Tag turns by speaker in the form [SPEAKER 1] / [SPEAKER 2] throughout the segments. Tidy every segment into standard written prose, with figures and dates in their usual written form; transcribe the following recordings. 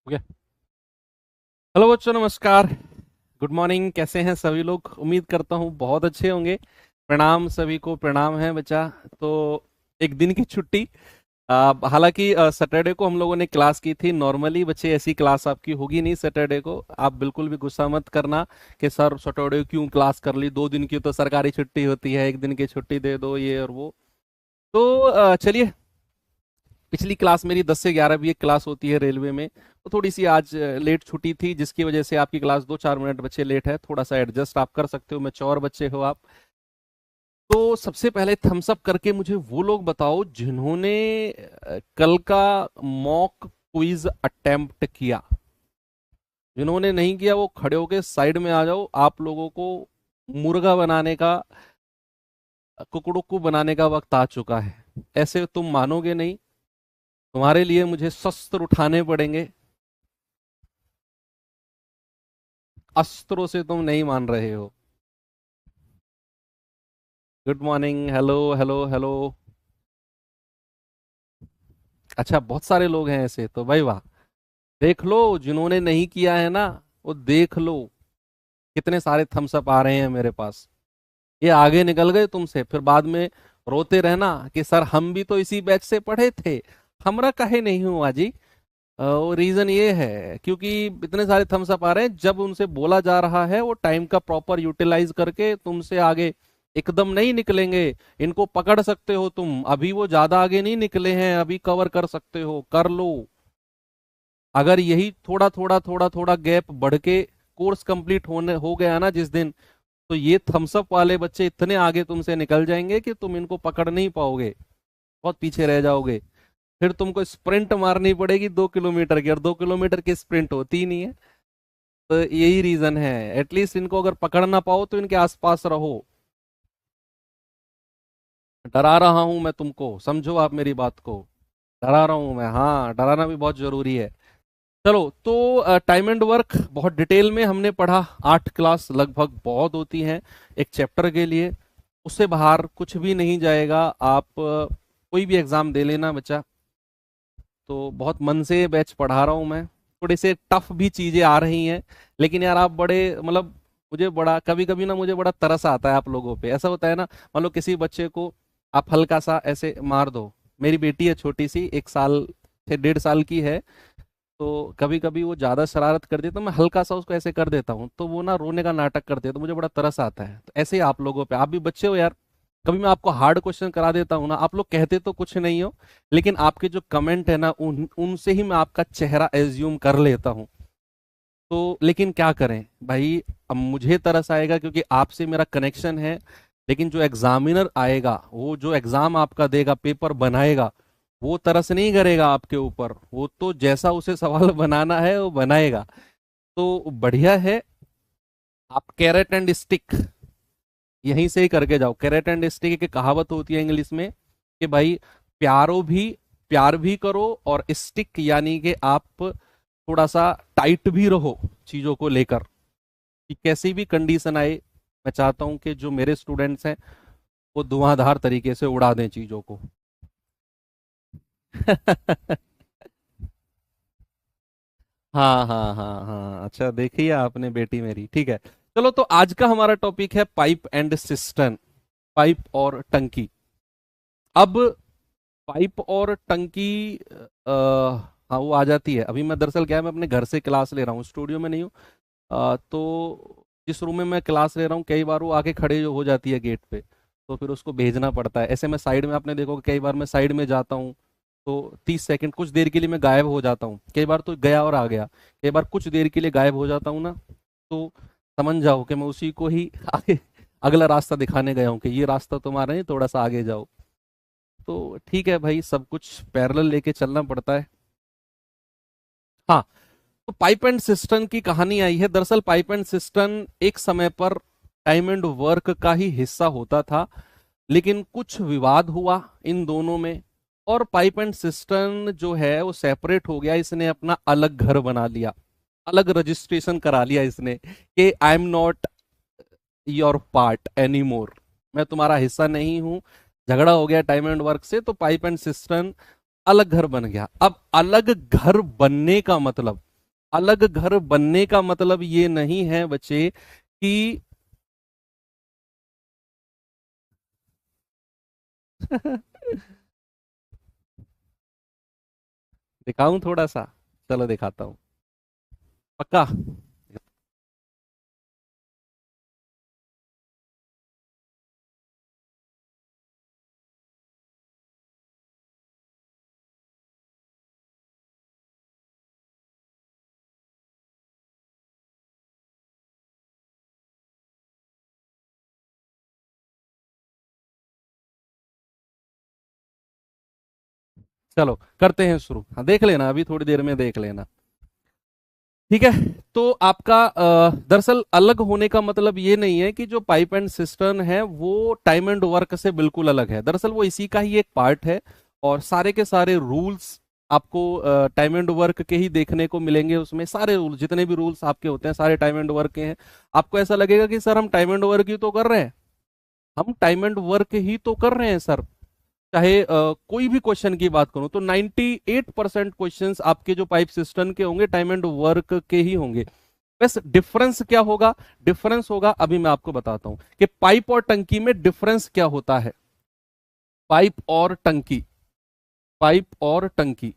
[SPEAKER 1] Okay. Hello बच्चों, नमस्कार। Good morning. कैसे हैं सभी लोग? उम्मीद करता हूँ बहुत अच्छे होंगे। प्रणाम, सभी को प्रणाम है बच्चा। तो एक दिन की छुट्टी। हालांकि सैटरडे को हम लोगों ने क्लास की थी। नॉर्मली बच्चे ऐसी क्लास आपकी होगी नहीं सैटरडे को। आप बिल्कुल भी गुस्सा मत करना कि सर सैटरडे को क्यों क्लास कर ली, 2 दिन की तो सरकारी छुट्टी होती है, एक दिन की छुट्टी दे दो, ये और वो। तो चलिए, पिछली क्लास मेरी 10 से 11 भी एक क्लास होती है रेलवे में, तो थोड़ी सी आज लेट छुट्टी थी, जिसकी वजह से आपकी क्लास 2-4 मिनट बच्चे लेट है। थोड़ा सा एडजस्ट आप कर सकते हो, मैच्योर बच्चे हो आप। तो सबसे पहले थम्स अप करके मुझे वो लोग बताओ जिन्होंने कल का मॉक क्विज अटेम्प्ट किया। जिन्होंने नहीं किया वो खड़े होके साइड में आ जाओ। आप लोगों को मुर्गा बनाने का, कुकड़ुक्कू बनाने का वक्त आ चुका है। ऐसे तुम मानोगे नहीं, तुम्हारे लिए मुझे शस्त्र उठाने पड़ेंगे। अस्त्रों से तुम नहीं मान रहे हो। Good morning. Hello hello hello. अच्छा, बहुत सारे लोग हैं ऐसे, तो भाई वाह। देख लो, जिन्होंने नहीं किया है ना, वो देख लो कितने सारे थम्स अप आ रहे हैं मेरे पास। ये आगे निकल गए तुमसे, फिर बाद में रोते रहना कि सर हम भी तो इसी बैच से पढ़े थे, हमरा काहे नहीं हुआ जी। वो रीजन ये है क्योंकि इतने सारे थम्स अप आ रहे हैं। जब उनसे बोला जा रहा है वो टाइम का प्रॉपर यूटिलाइज करके तुमसे आगे एकदम नहीं निकलेंगे। इनको पकड़ सकते हो तुम, अभी वो ज्यादा आगे नहीं निकले हैं, अभी कवर कर सकते हो, कर लो। अगर यही थोड़ा थोड़ा थोड़ा थोड़ा गैप बढ़ के कोर्स कंप्लीट होने हो गया ना जिस दिन, तो ये थम्स अप वाले बच्चे इतने आगे तुमसे निकल जाएंगे कि तुम इनको पकड़ नहीं पाओगे, बहुत पीछे रह जाओगे। फिर तुमको स्प्रिंट मारनी पड़ेगी 2 किलोमीटर की, और 2 किलोमीटर की स्प्रिंट होती ही नहीं है। तो यही रीजन है। एटलीस्ट इनको अगर पकड़ ना पाओ तो इनके आसपास रहो। डरा रहा हूं मैं तुमको, समझो आप मेरी बात को। डरा रहा हूं मैं, हाँ, डराना भी बहुत जरूरी है। चलो, तो टाइम एंड वर्क बहुत डिटेल में हमने पढ़ा। 8 क्लास लगभग बहुत होती हैं एक चैप्टर के लिए। उससे बाहर कुछ भी नहीं जाएगा। आप कोई भी एग्जाम दे लेना बच्चा। तो बहुत मन से बैच पढ़ा रहा हूँ मैं। थोड़े से टफ भी चीजें आ रही हैं, लेकिन यार आप बड़े, मतलब मुझे बड़ा कभी कभी ना, मुझे बड़ा तरस आता है आप लोगों पे। ऐसा होता है ना, मान लो किसी बच्चे को आप हल्का सा ऐसे मार दो। मेरी बेटी है छोटी सी, 1 साल से 1.5 साल की है। तो कभी कभी वो ज्यादा शरारत कर देता, तो मैं हल्का सा उसको ऐसे कर देता हूँ, तो वो ना रोने का नाटक करते हैं, तो मुझे बड़ा तरस आता है। तो ऐसे ही आप लोगों पे, आप भी बच्चे हो यार। कभी मैं आपको हार्ड क्वेश्चन करा देता हूँ ना, आप लोग कहते तो कुछ नहीं हो, लेकिन आपके जो कमेंट है ना, उनसे ही मैं आपका चेहरा एज्यूम कर लेता हूँ। तो लेकिन क्या करें भाई, अब मुझे तरस आएगा क्योंकि आपसे मेरा कनेक्शन है। लेकिन जो एग्जामिनर आएगा, वो जो एग्जाम आपका देगा, पेपर बनाएगा, वो तरस नहीं करेगा आपके ऊपर। वो तो जैसा उसे सवाल बनाना है वो बनाएगा। तो बढ़िया है, आप कैरेट एंड स्टिक यहीं से ही करके जाओ। कैरेट एंड स्टिक की कहावत होती है इंग्लिश में कि भाई, प्यारो भी प्यार भी करो, और स्टिक यानी कि आप थोड़ा सा टाइट भी रहो चीजों को लेकर, कि कैसी भी कंडीशन आए। मैं चाहता हूं कि जो मेरे स्टूडेंट्स हैं वो धुआंधार तरीके से उड़ा दें चीजों को। हाँ हाँ हाँ हाँ, अच्छा देखिए आपने बेटी मेरी, ठीक है। चलो, तो आज का हमारा टॉपिक है पाइप एंड सिस्टम। पाइप और टंकी। अब पाइप और टंकी, हाँ वो आ जाती है। अभी मैं दरअसल क्या है, मैं अपने घर से क्लास ले रहा हूँ, स्टूडियो में नहीं हूँ। तो जिस रूम में मैं क्लास ले रहा हूँ, कई बार वो आके खड़े हो जाती है गेट पे, तो फिर उसको भेजना पड़ता है। ऐसे मैं साइड में, आपने देखो कई बार मैं साइड में जाता हूँ, तो 30 सेकंड कुछ देर के लिए मैं गायब हो जाता हूँ। कई बार तो गया और आ गया, कई बार कुछ देर के लिए गायब हो जाता हूँ ना। तो समझ जाओ कि मैं उसी को ही आगे अगला रास्ता दिखाने गया हूँ कि ये रास्ता तुम्हारा नहीं, थोड़ा सा आगे जाओ। तो ठीक है भाई, सब कुछ पैरेलल लेके चलना पड़ता है। हाँ, तो पाइप एंड सिस्टम की कहानी आई है। दरअसल पाइप एंड सिस्टम एक समय पर टाइम एंड वर्क का ही हिस्सा होता था, लेकिन कुछ विवाद हुआ इन दोनों में, और पाइप एंड सिस्टम जो है वो सेपरेट हो गया। इसने अपना अलग घर बना लिया, अलग रजिस्ट्रेशन करा लिया इसने कि I am not your part any more, मैं तुम्हारा हिस्सा नहीं हूं। झगड़ा हो गया टाइम एंड वर्क से, तो पाइप एंड सिस्टम अलग घर बन गया। अब अलग घर बनने का मतलब अलग घर बनने का मतलब ये नहीं है बच्चे कि दिखाऊं थोड़ा सा? चलो दिखाता हूं। पक्का? चलो करते हैं शुरू। हाँ देख लेना, अभी थोड़ी देर में देख लेना। ठीक है। तो आपका दरअसल अलग होने का मतलब ये नहीं है कि जो पाइप एंड सिस्टर्न है वो टाइम एंड वर्क से बिल्कुल अलग है। दरअसल वो इसी का ही एक पार्ट है, और सारे के सारे रूल्स आपको टाइम एंड वर्क के ही देखने को मिलेंगे। उसमें सारे रूल, जितने भी रूल्स आपके होते हैं, सारे टाइम एंड वर्क के हैं। आपको ऐसा लगेगा कि सर हम टाइम एंड वर्क ही तो कर रहे हैं, हम टाइम एंड वर्क ही तो कर रहे हैं सर। चाहे कोई भी क्वेश्चन की बात करूं तो 98% क्वेश्चंस आपके जो पाइप सिस्टम के होंगे टाइम एंड वर्क के ही होंगे। बस डिफरेंस क्या होगा? डिफरेंस होगा, अभी मैं आपको बताता हूं कि पाइप और टंकी में डिफरेंस क्या होता है। पाइप और टंकी, पाइप और टंकी,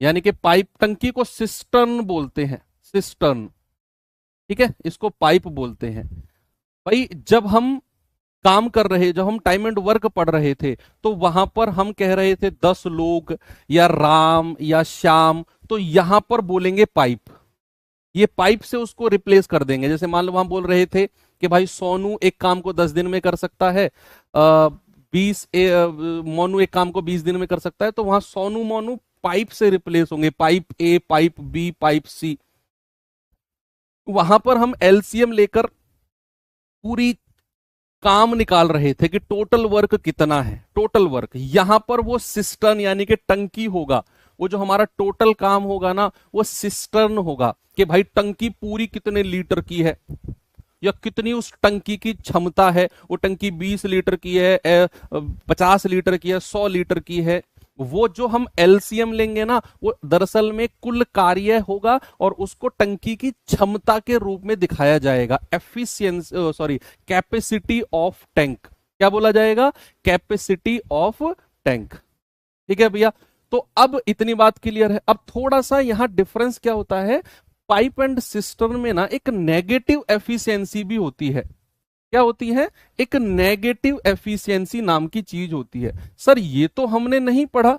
[SPEAKER 1] यानी कि पाइप, टंकी को सिस्टर्न बोलते हैं, सिस्टर्न। ठीक है, इसको पाइप बोलते हैं। भाई जब हम काम कर रहे, जब हम टाइम एंड वर्क पढ़ रहे थे, तो वहां पर हम कह रहे थे 10 लोग या राम या श्याम, तो यहां पर बोलेंगे पाइप। ये पाइप से उसको रिप्लेस कर देंगे। जैसे मान लो हम बोल रहे थे कि भाई सोनू एक काम को 10 दिन में कर सकता है, 20 मोनू एक काम को 20 दिन में कर सकता है, तो वहां सोनू मोनू पाइप से रिप्लेस होंगे। Pipe A, pipe B, pipe C. वहां पर हम एलसीएम लेकर पूरी काम निकाल रहे थे कि टोटल वर्क कितना है, टोटल वर्क। यहां पर वो सिस्टर्न यानी कि टंकी होगा। वो जो हमारा टोटल काम होगा ना, वो सिस्टर्न होगा कि भाई टंकी पूरी कितने लीटर की है, या कितनी उस टंकी की क्षमता है। वो टंकी 20 लीटर की है, 50 लीटर की है, 100 लीटर की है। वो जो हम एलसीएम लेंगे ना, वो दरअसल में कुल कार्य होगा, और उसको टंकी की क्षमता के रूप में दिखाया जाएगा। Efficiency, sorry, capacity of tank. क्या बोला जाएगा? Capacity of tank. ठीक है भैया। तो अब इतनी बात क्लियर है। अब थोड़ा सा यहां डिफरेंस क्या होता है, पाइप एंड सिस्टर्न में ना एक नेगेटिव एफिशिएंसी भी होती है। क्या होती है? एक नेगेटिव एफिशिएंसी नाम की चीज होती है। सर ये तो हमने नहीं पढ़ा।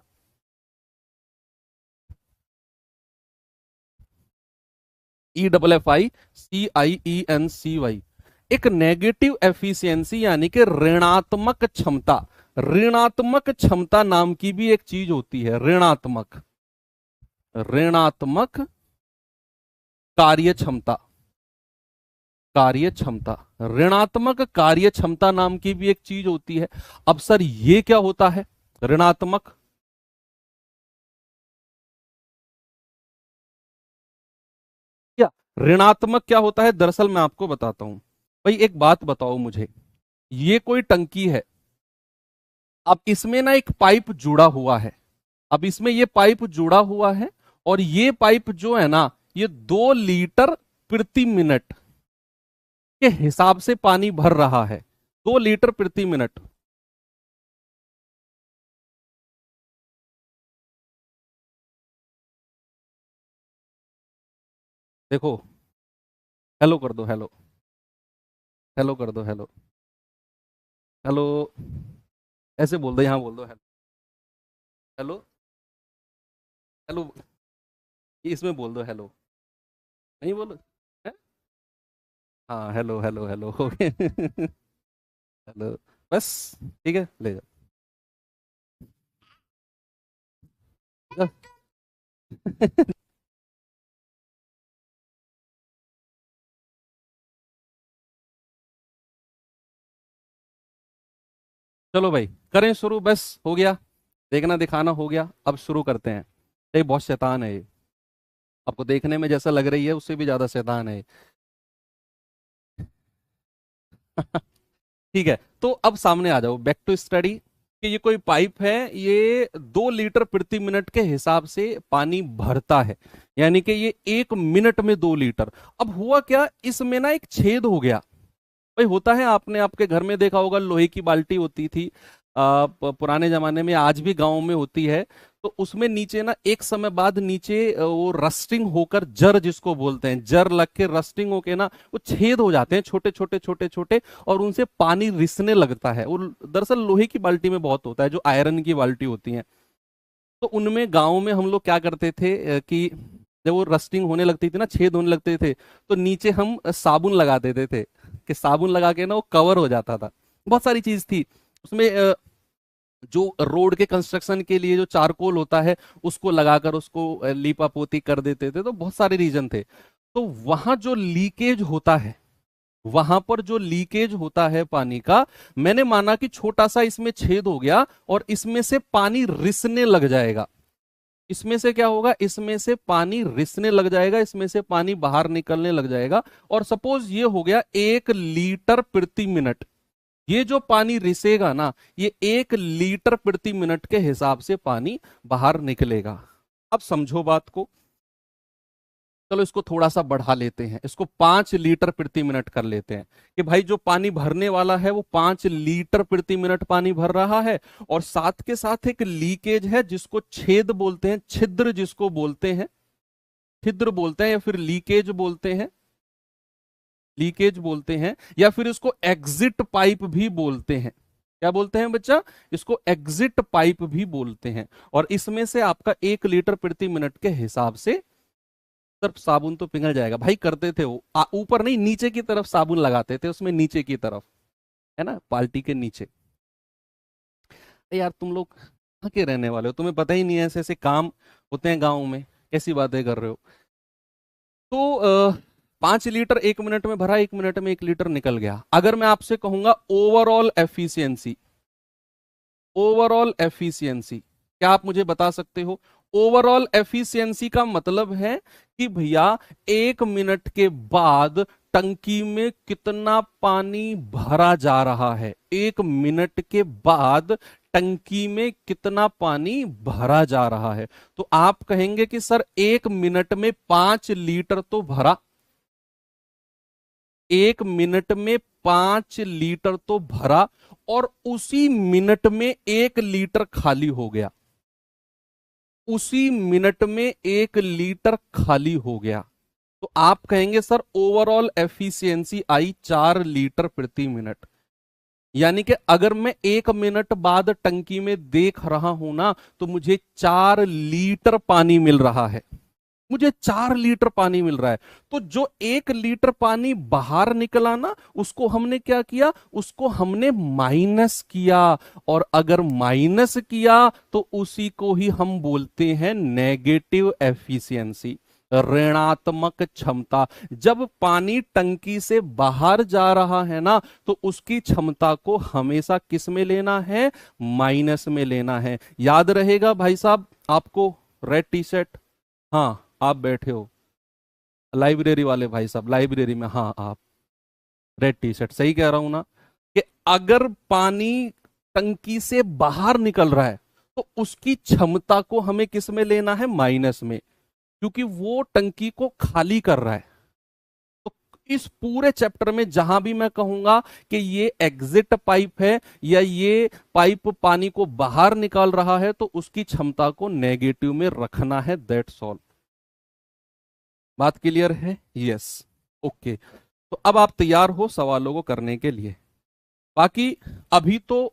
[SPEAKER 1] EFFICIENCY, एक नेगेटिव एफिशिएंसी यानी कि ऋणात्मक क्षमता। ऋणात्मक क्षमता नाम की भी एक चीज होती है, ऋणात्मक, ऋणात्मक कार्य क्षमता, कार्य क्षमता, ऋणात्मक कार्य क्षमता नाम की भी एक चीज होती है। अब सर ये क्या होता है ऋणात्मक? क्या ऋणात्मक क्या होता है? दरअसल मैं आपको बताता हूं। भाई एक बात बताओ मुझे, ये कोई टंकी है, अब इसमें ना एक पाइप जुड़ा हुआ है। अब इसमें ये पाइप जुड़ा हुआ है, और ये पाइप जो है ना, ये 2 लीटर प्रति मिनट के हिसाब से पानी भर रहा है। 2 लीटर प्रति मिनट। देखो, हेलो कर दो, हेलो, हेलो कर दो, हेलो, हेलो, ऐसे बोल दो, यहां बोल दो हेलो, हेलो, हेलो, इसमें बोल दो हेलो। नहीं बोलो है? हाँ हेलो, हेलो, हेलो हो गए। हेलो, बस। ठीक है, ले जाओ। चलो भाई करें शुरू, बस हो गया, देखना दिखाना हो गया, अब शुरू करते हैं। ये बहुत शैतान है ये, आपको देखने में जैसा लग रही है उससे भी ज्यादा शैतान है ये। ठीक है, तो अब सामने आ जाओ, बैक टू स्टडी। कि ये कोई पाइप है, ये 2 लीटर प्रति मिनट के हिसाब से पानी भरता है, यानी कि ये 1 मिनट में 2 लीटर। अब हुआ क्या, इसमें ना एक छेद हो गया। भाई होता है, आपने आपके घर में देखा होगा, लोहे की बाल्टी होती थी पुराने जमाने में, आज भी गांव में होती है। तो उसमें नीचे ना एक समय बाद नीचे वो रस्टिंग होकर, जर जिसको बोलते हैं, जर लग के रस्टिंग होके ना वो छेद हो जाते हैं, छोटे छोटे छोटे छोटे, और उनसे पानी रिसने लगता है। वो दरअसल लोहे की बाल्टी में बहुत होता है, जो आयरन की बाल्टी होती है। तो उनमें गांव में हम लोग क्या करते थे कि जब वो रस्टिंग होने लगती थी ना, छेद होने लगते थे, तो नीचे हम साबुन लगा देते थे, कि साबुन लगा के ना वो कवर हो जाता था। बहुत सारी चीज थी उसमें। जो रोड के कंस्ट्रक्शन के लिए जो चारकोल होता है, उसको लगाकर उसको लीपा पोती कर देते थे। तो बहुत सारे रीजन थे। तो वहां जो लीकेज होता है, वहां पर जो लीकेज होता है पानी का, मैंने माना कि छोटा सा इसमें छेद हो गया और इसमें से पानी रिसने लग जाएगा। इसमें से क्या होगा, इसमें से पानी रिसने लग जाएगा, इसमें से पानी बाहर निकलने लग जाएगा। और सपोज ये हो गया 1 लीटर प्रति मिनट। ये जो पानी रिसेगा ना, ये 1 लीटर प्रति मिनट के हिसाब से पानी बाहर निकलेगा। अब समझो बात को। चलो इसको थोड़ा सा बढ़ा लेते हैं, इसको 5 लीटर प्रति मिनट कर लेते हैं, कि भाई जो पानी भरने वाला है वो 5 लीटर प्रति मिनट पानी भर रहा है, और साथ के साथ एक लीकेज है जिसको छेद बोलते हैं, छिद्र जिसको बोलते हैं, छिद्र बोलते हैं, या फिर लीकेज बोलते हैं, लीकेज बोलते हैं, या फिर इसको एग्जिट पाइप भी बोलते हैं। क्या बोलते हैं बच्चा, इसको एग्जिट पाइप भी बोलते हैं। और इसमें से आपका 1 लीटर प्रति मिनट के हिसाब से सिर्फ साबुन तो पिघल जाएगा। भाई करते थे वो ऊपर नहीं, नीचे की तरफ साबुन लगाते थे उसमें, नीचे की तरफ, है ना, बाल्टी के नीचे। यार तुम लोग कहाँ के रहने वाले हो, तुम्हें पता ही नहीं है ऐसे ऐसे काम होते हैं गाँव में, कैसी बातें कर रहे हो। तो 5 लीटर 1 मिनट में भरा, 1 मिनट में 1 लीटर निकल गया। अगर मैं आपसे कहूंगा ओवरऑल एफिशिएंसी, ओवरऑल एफिशिएंसी, क्या आप मुझे बता सकते हो? ओवरऑल एफिशिएंसी का मतलब है कि भैया 1 मिनट के बाद टंकी में कितना पानी भरा जा रहा है, 1 मिनट के बाद टंकी में कितना पानी भरा जा रहा है। तो आप कहेंगे कि सर 1 मिनट में 5 लीटर तो भरा, 1 मिनट में 5 लीटर तो भरा, और उसी मिनट में 1 लीटर खाली हो गया, उसी मिनट में 1 लीटर खाली हो गया। तो आप कहेंगे सर ओवरऑल एफिशिएंसी आई 4 लीटर प्रति मिनट। यानी कि अगर मैं 1 मिनट बाद टंकी में देख रहा हूं ना, तो मुझे 4 लीटर पानी मिल रहा है, मुझे 4 लीटर पानी मिल रहा है। तो जो 1 लीटर पानी बाहर निकला ना, उसको हमने क्या किया, उसको हमने माइनस किया। और अगर माइनस किया तो उसी को ही हम बोलते हैं नेगेटिव एफिशिएंसी, ऋणात्मक क्षमता। जब पानी टंकी से बाहर जा रहा है ना, तो उसकी क्षमता को हमेशा किस में लेना है, माइनस में लेना है। याद रहेगा भाई साहब आपको, रेड टी शर्ट, हाँ आप बैठे हो, लाइब्रेरी वाले भाई साहब लाइब्रेरी में, हाँ आप, रेड टी शर्ट, सही कह रहा हूं ना, कि अगर पानी टंकी से बाहर निकल रहा है तो उसकी क्षमता को हमें किस में लेना है, माइनस में, क्योंकि वो टंकी को खाली कर रहा है। तो इस पूरे चैप्टर में जहां भी मैं कहूंगा कि ये एग्जिट पाइप है या ये पाइप पानी को बाहर निकाल रहा है, तो उसकी क्षमता को नेगेटिव में रखना है, दैट्स ऑल। बात क्लियर है? Yes, okay. तो अब आप तैयार हो सवालों को करने के लिए। बाकी अभी तो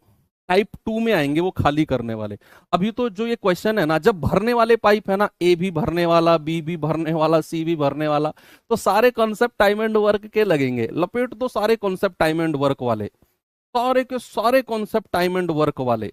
[SPEAKER 1] टाइप 2 में आएंगे वो खाली करने वाले। अभी तो जो ये क्वेश्चन है ना, जब भरने वाले पाइप है ना, ए भी भरने वाला, बी भी भरने वाला, सी भी भरने वाला, तो सारे कॉन्सेप्ट टाइम एंड वर्क के लगेंगे। लपेट दो सारे कॉन्सेप्ट टाइम एंड वर्क वाले, सारे के सारे कॉन्सेप्ट टाइम एंड वर्क वाले।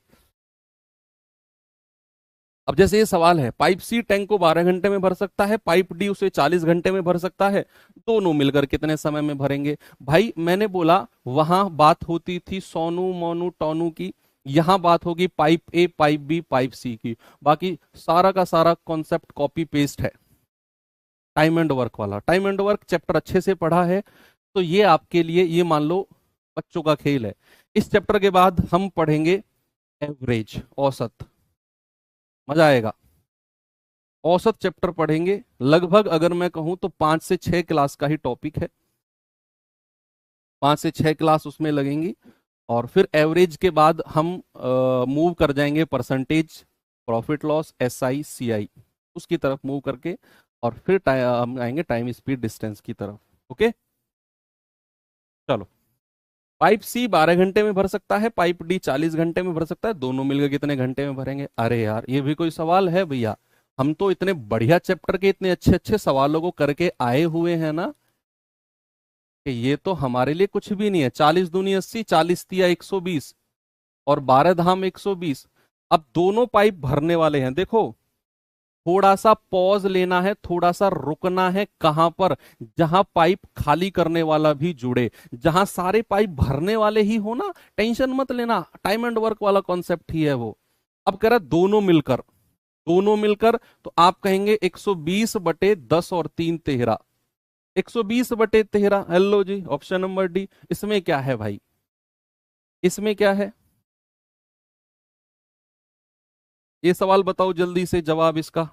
[SPEAKER 1] अब जैसे ये सवाल है, पाइप सी टैंक को 12 घंटे में भर सकता है, पाइप डी उसे 40 घंटे में भर सकता है, दोनों मिलकर कितने समय में भरेंगे? भाई मैंने बोला वहां बात होती थी सोनू मोनू टोनू की, यहां बात होगी pipe A pipe B pipe C की। बाकी सारा का सारा कॉन्सेप्ट कॉपी पेस्ट है, टाइम एंड वर्क वाला। टाइम एंड वर्क चैप्टर अच्छे से पढ़ा है तो ये आपके लिए, ये मान लो बच्चों का खेल है। इस चैप्टर के बाद हम पढ़ेंगे एवरेज, औसत, मजा आएगा। औसत चैप्टर पढ़ेंगे लगभग, अगर मैं कहूं तो 5 से 6 क्लास का ही टॉपिक है, 5 से 6 क्लास उसमें लगेंगी। और फिर एवरेज के बाद हम मूव कर जाएंगे percentage, profit loss, SI CI, उसकी तरफ मूव करके, और फिर हम आएंगे टाइम स्पीड डिस्टेंस की तरफ। ओके, चलो। पाइप सी 12 घंटे में भर सकता है, पाइप डी 40 घंटे में भर सकता है, दोनों मिलकर कितने घंटे में भरेंगे? अरे यार, ये भी कोई सवाल है भैया? हम तो इतने बढ़िया चैप्टर के इतने अच्छे अच्छे सवालों को करके आए हुए हैं ना, कि ये तो हमारे लिए कुछ भी नहीं है। 40 दूनी 80, 40 तिया 120, और 12 धाम 120। अब दोनों पाइप भरने वाले हैं, देखो, थोड़ा सा पॉज लेना है, थोड़ा सा रुकना है, कहां पर? जहां पाइप खाली करने वाला भी जुड़े, जहां सारे पाइप भरने वाले ही हो ना, टेंशन मत लेना, टाइम एंड वर्क वाला कॉन्सेप्ट ही है वो। अब कह रहा है दोनों मिलकर, दोनों मिलकर, तो आप कहेंगे 120/10 और 3 13, 120/13। हेलो जी, ऑप्शन नंबर डी। इसमें क्या है भाई? इसमें क्या है? ये सवाल बताओ जल्दी से जवाब इसका।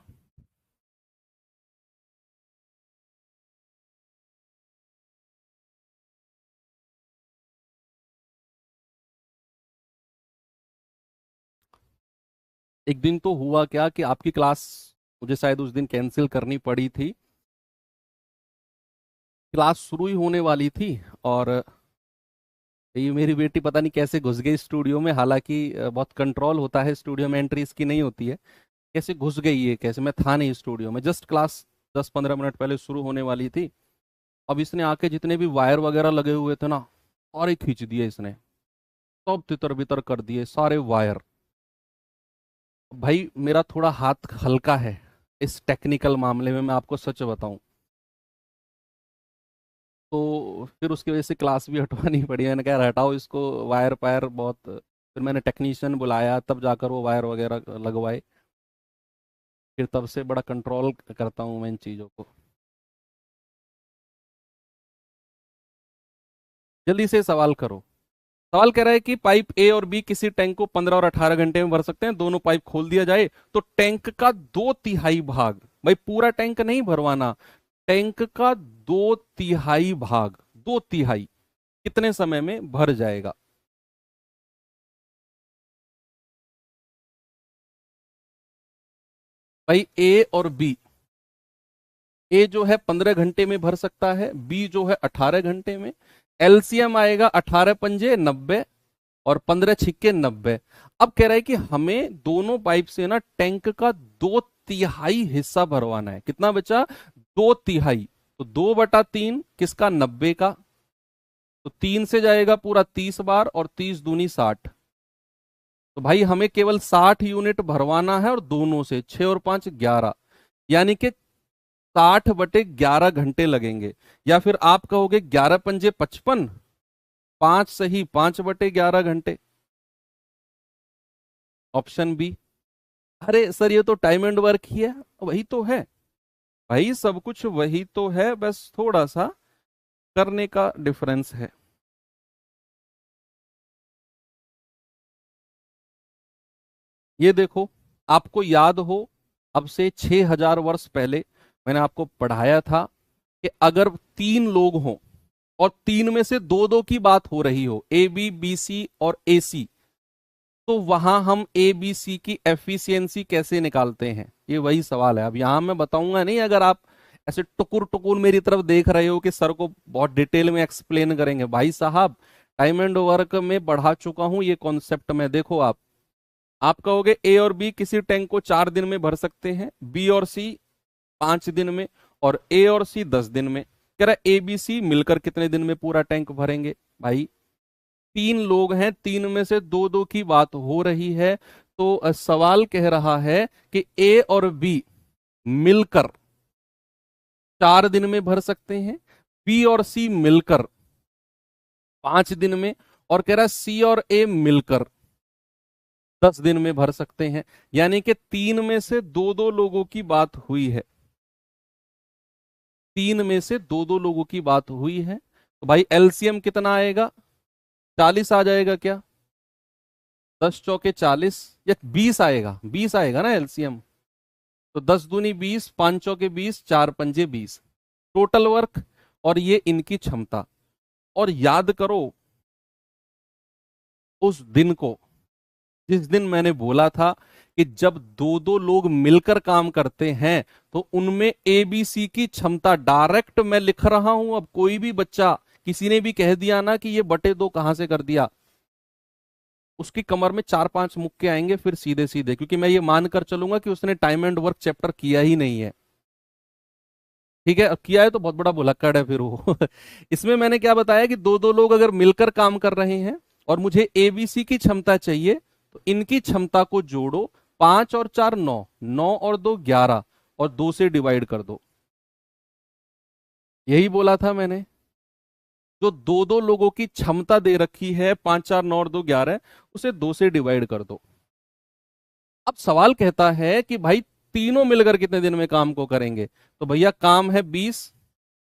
[SPEAKER 1] एक दिन तो हुआ क्या कि आपकी क्लास मुझे शायद उस दिन कैंसिल करनी पड़ी थी, क्लास शुरू ही होने वाली थी, और ये मेरी बेटी पता नहीं कैसे घुस गई स्टूडियो में, हालांकि बहुत कंट्रोल होता है स्टूडियो में, एंट्री इसकी नहीं होती है। कैसे घुस गई ये, कैसे? मैं था नहीं स्टूडियो में, जस्ट क्लास 10 15 मिनट पहले शुरू होने वाली थी। अब इसने आके जितने भी वायर वगैरह लगे हुए थे ना, सारे खींच दिए इसने, सब तितर बितर कर दिए सारे वायर। भाई मेरा थोड़ा हाथ हल्का है इस टेक्निकल मामले में, मैं आपको सच बताऊं। तो फिर उसकी वजह से क्लास भी हटवानी पड़ी, मैंने कहा हटाओ इसको, वायर पायर बहुत। फिर मैंने टेक्नीशियन बुलाया, तब जाकर वो वायर वगैरह लगवाए। फिर तब से बड़ा कंट्रोल करता हूँ मैं इन चीज़ों को। जल्दी से सवाल करो। सवाल कह रहा है कि पाइप ए और बी किसी टैंक को 15 और 18 घंटे में भर सकते हैं, दोनों पाइप खोल दिया जाए तो टैंक का 2/3 भाग, भाई पूरा टैंक नहीं भरवाना, टैंक का 2/3 भाग, 2/3 कितने समय में भर जाएगा? भाई ए और बी, ए जो है 15 घंटे में भर सकता है, बी जो है 18 घंटे में। एलसीएम आएगा 18 पंजे 90, और 15 छिक्के 90। अब कह रहा है कि हमें दोनों पाइप से ना टैंक का 2/3 हिस्सा भरवाना है। कितना बचा? 2/3। तो 2/3 किसका? 90 का। तो 3 से जाएगा पूरा 30 बार, और 30 दूनी 60। तो भाई हमें केवल 60 यूनिट भरवाना है, और दोनों से 6 और 5 11, यानी कि 60/11 घंटे लगेंगे। या फिर आप कहोगे 11 पंजे 55, 5 सही 5/11 घंटे, ऑप्शन बी। अरे सर, ये तो टाइम एंड वर्क ही है। वही तो है भाई, सब कुछ वही तो है, बस थोड़ा सा करने का डिफरेंस है। ये देखो, आपको याद हो, अब से 6,000 वर्ष पहले मैंने आपको पढ़ाया था कि अगर 3 लोग हों, और 3 में से दो दो की बात हो रही हो, A B B C और AC, तो वहां हम ABC की एफिशिएंसी कैसे निकालते हैं? ये वही सवाल है। अब यहां मैं बताऊंगा नहीं, अगर आप ऐसे टुकुर टुकुर मेरी तरफ देख रहे हो कि सर को बहुत डिटेल में एक्सप्लेन करेंगे, भाई साहब टाइम एंड वर्क में बढ़ा चुका हूं ये कॉन्सेप्ट में। देखो आप कहोगे ए और बी किसी टैंक को 4 दिन में भर सकते हैं, बी और सी 5 दिन में, और ए और सी 10 दिन में। कह रहा ए बी सी मिलकर कितने दिन में पूरा टैंक भरेंगे? भाई 3 लोग हैं, 3 में से दो दो की बात हो रही है, तो सवाल कह रहा है कि ए और बी मिलकर 4 दिन में भर सकते हैं, बी और सी मिलकर 5 दिन में, और कह रहा है सी और ए मिलकर 10 दिन में भर सकते हैं। यानी कि 3 में से दो दो लोगों की बात हुई है, 3 में से दो दो लोगों की बात हुई है। तो भाई एलसीएम कितना आएगा? 40 आ जाएगा क्या? 10 चौके 40 या 20 आएगा, 20 आएगा ना एलसीएम। तो 10 दूनी 20, 5 चौके 20, 4 पंजे 20 टोटल वर्क, और ये इनकी क्षमता। और याद करो उस दिन को जिस दिन मैंने बोला था कि जब दो दो लोग मिलकर काम करते हैं तो उनमें एबीसी की क्षमता, डायरेक्ट मैं लिख रहा हूं। अब कोई भी बच्चा, किसी ने भी कह दिया ना कि ये बटे दो कहां से कर दिया, उसकी कमर में 4-5 मुक्के आएंगे फिर सीधे सीधे, क्योंकि मैं ये मानकर चलूंगा कि उसने टाइम एंड वर्क चैप्टर किया ही नहीं है। ठीक है, अब किया है तो बहुत बड़ा भुलक्कड़ है फिर वो। इसमें मैंने क्या बताया कि दो दो लोग अगर मिलकर काम कर रहे हैं और मुझे एबीसी की क्षमता चाहिए, तो इनकी क्षमता को जोड़ो। 5 और 4 9, 9 और 2 11, और 2 से डिवाइड कर दो। यही बोला था मैंने। जो दो दो लोगों की क्षमता दे रखी है 5 4 9 और 2 11, उसे 2 से डिवाइड कर दो। अब सवाल कहता है कि भाई तीनों मिलकर कितने दिन में काम को करेंगे, तो भैया काम है 20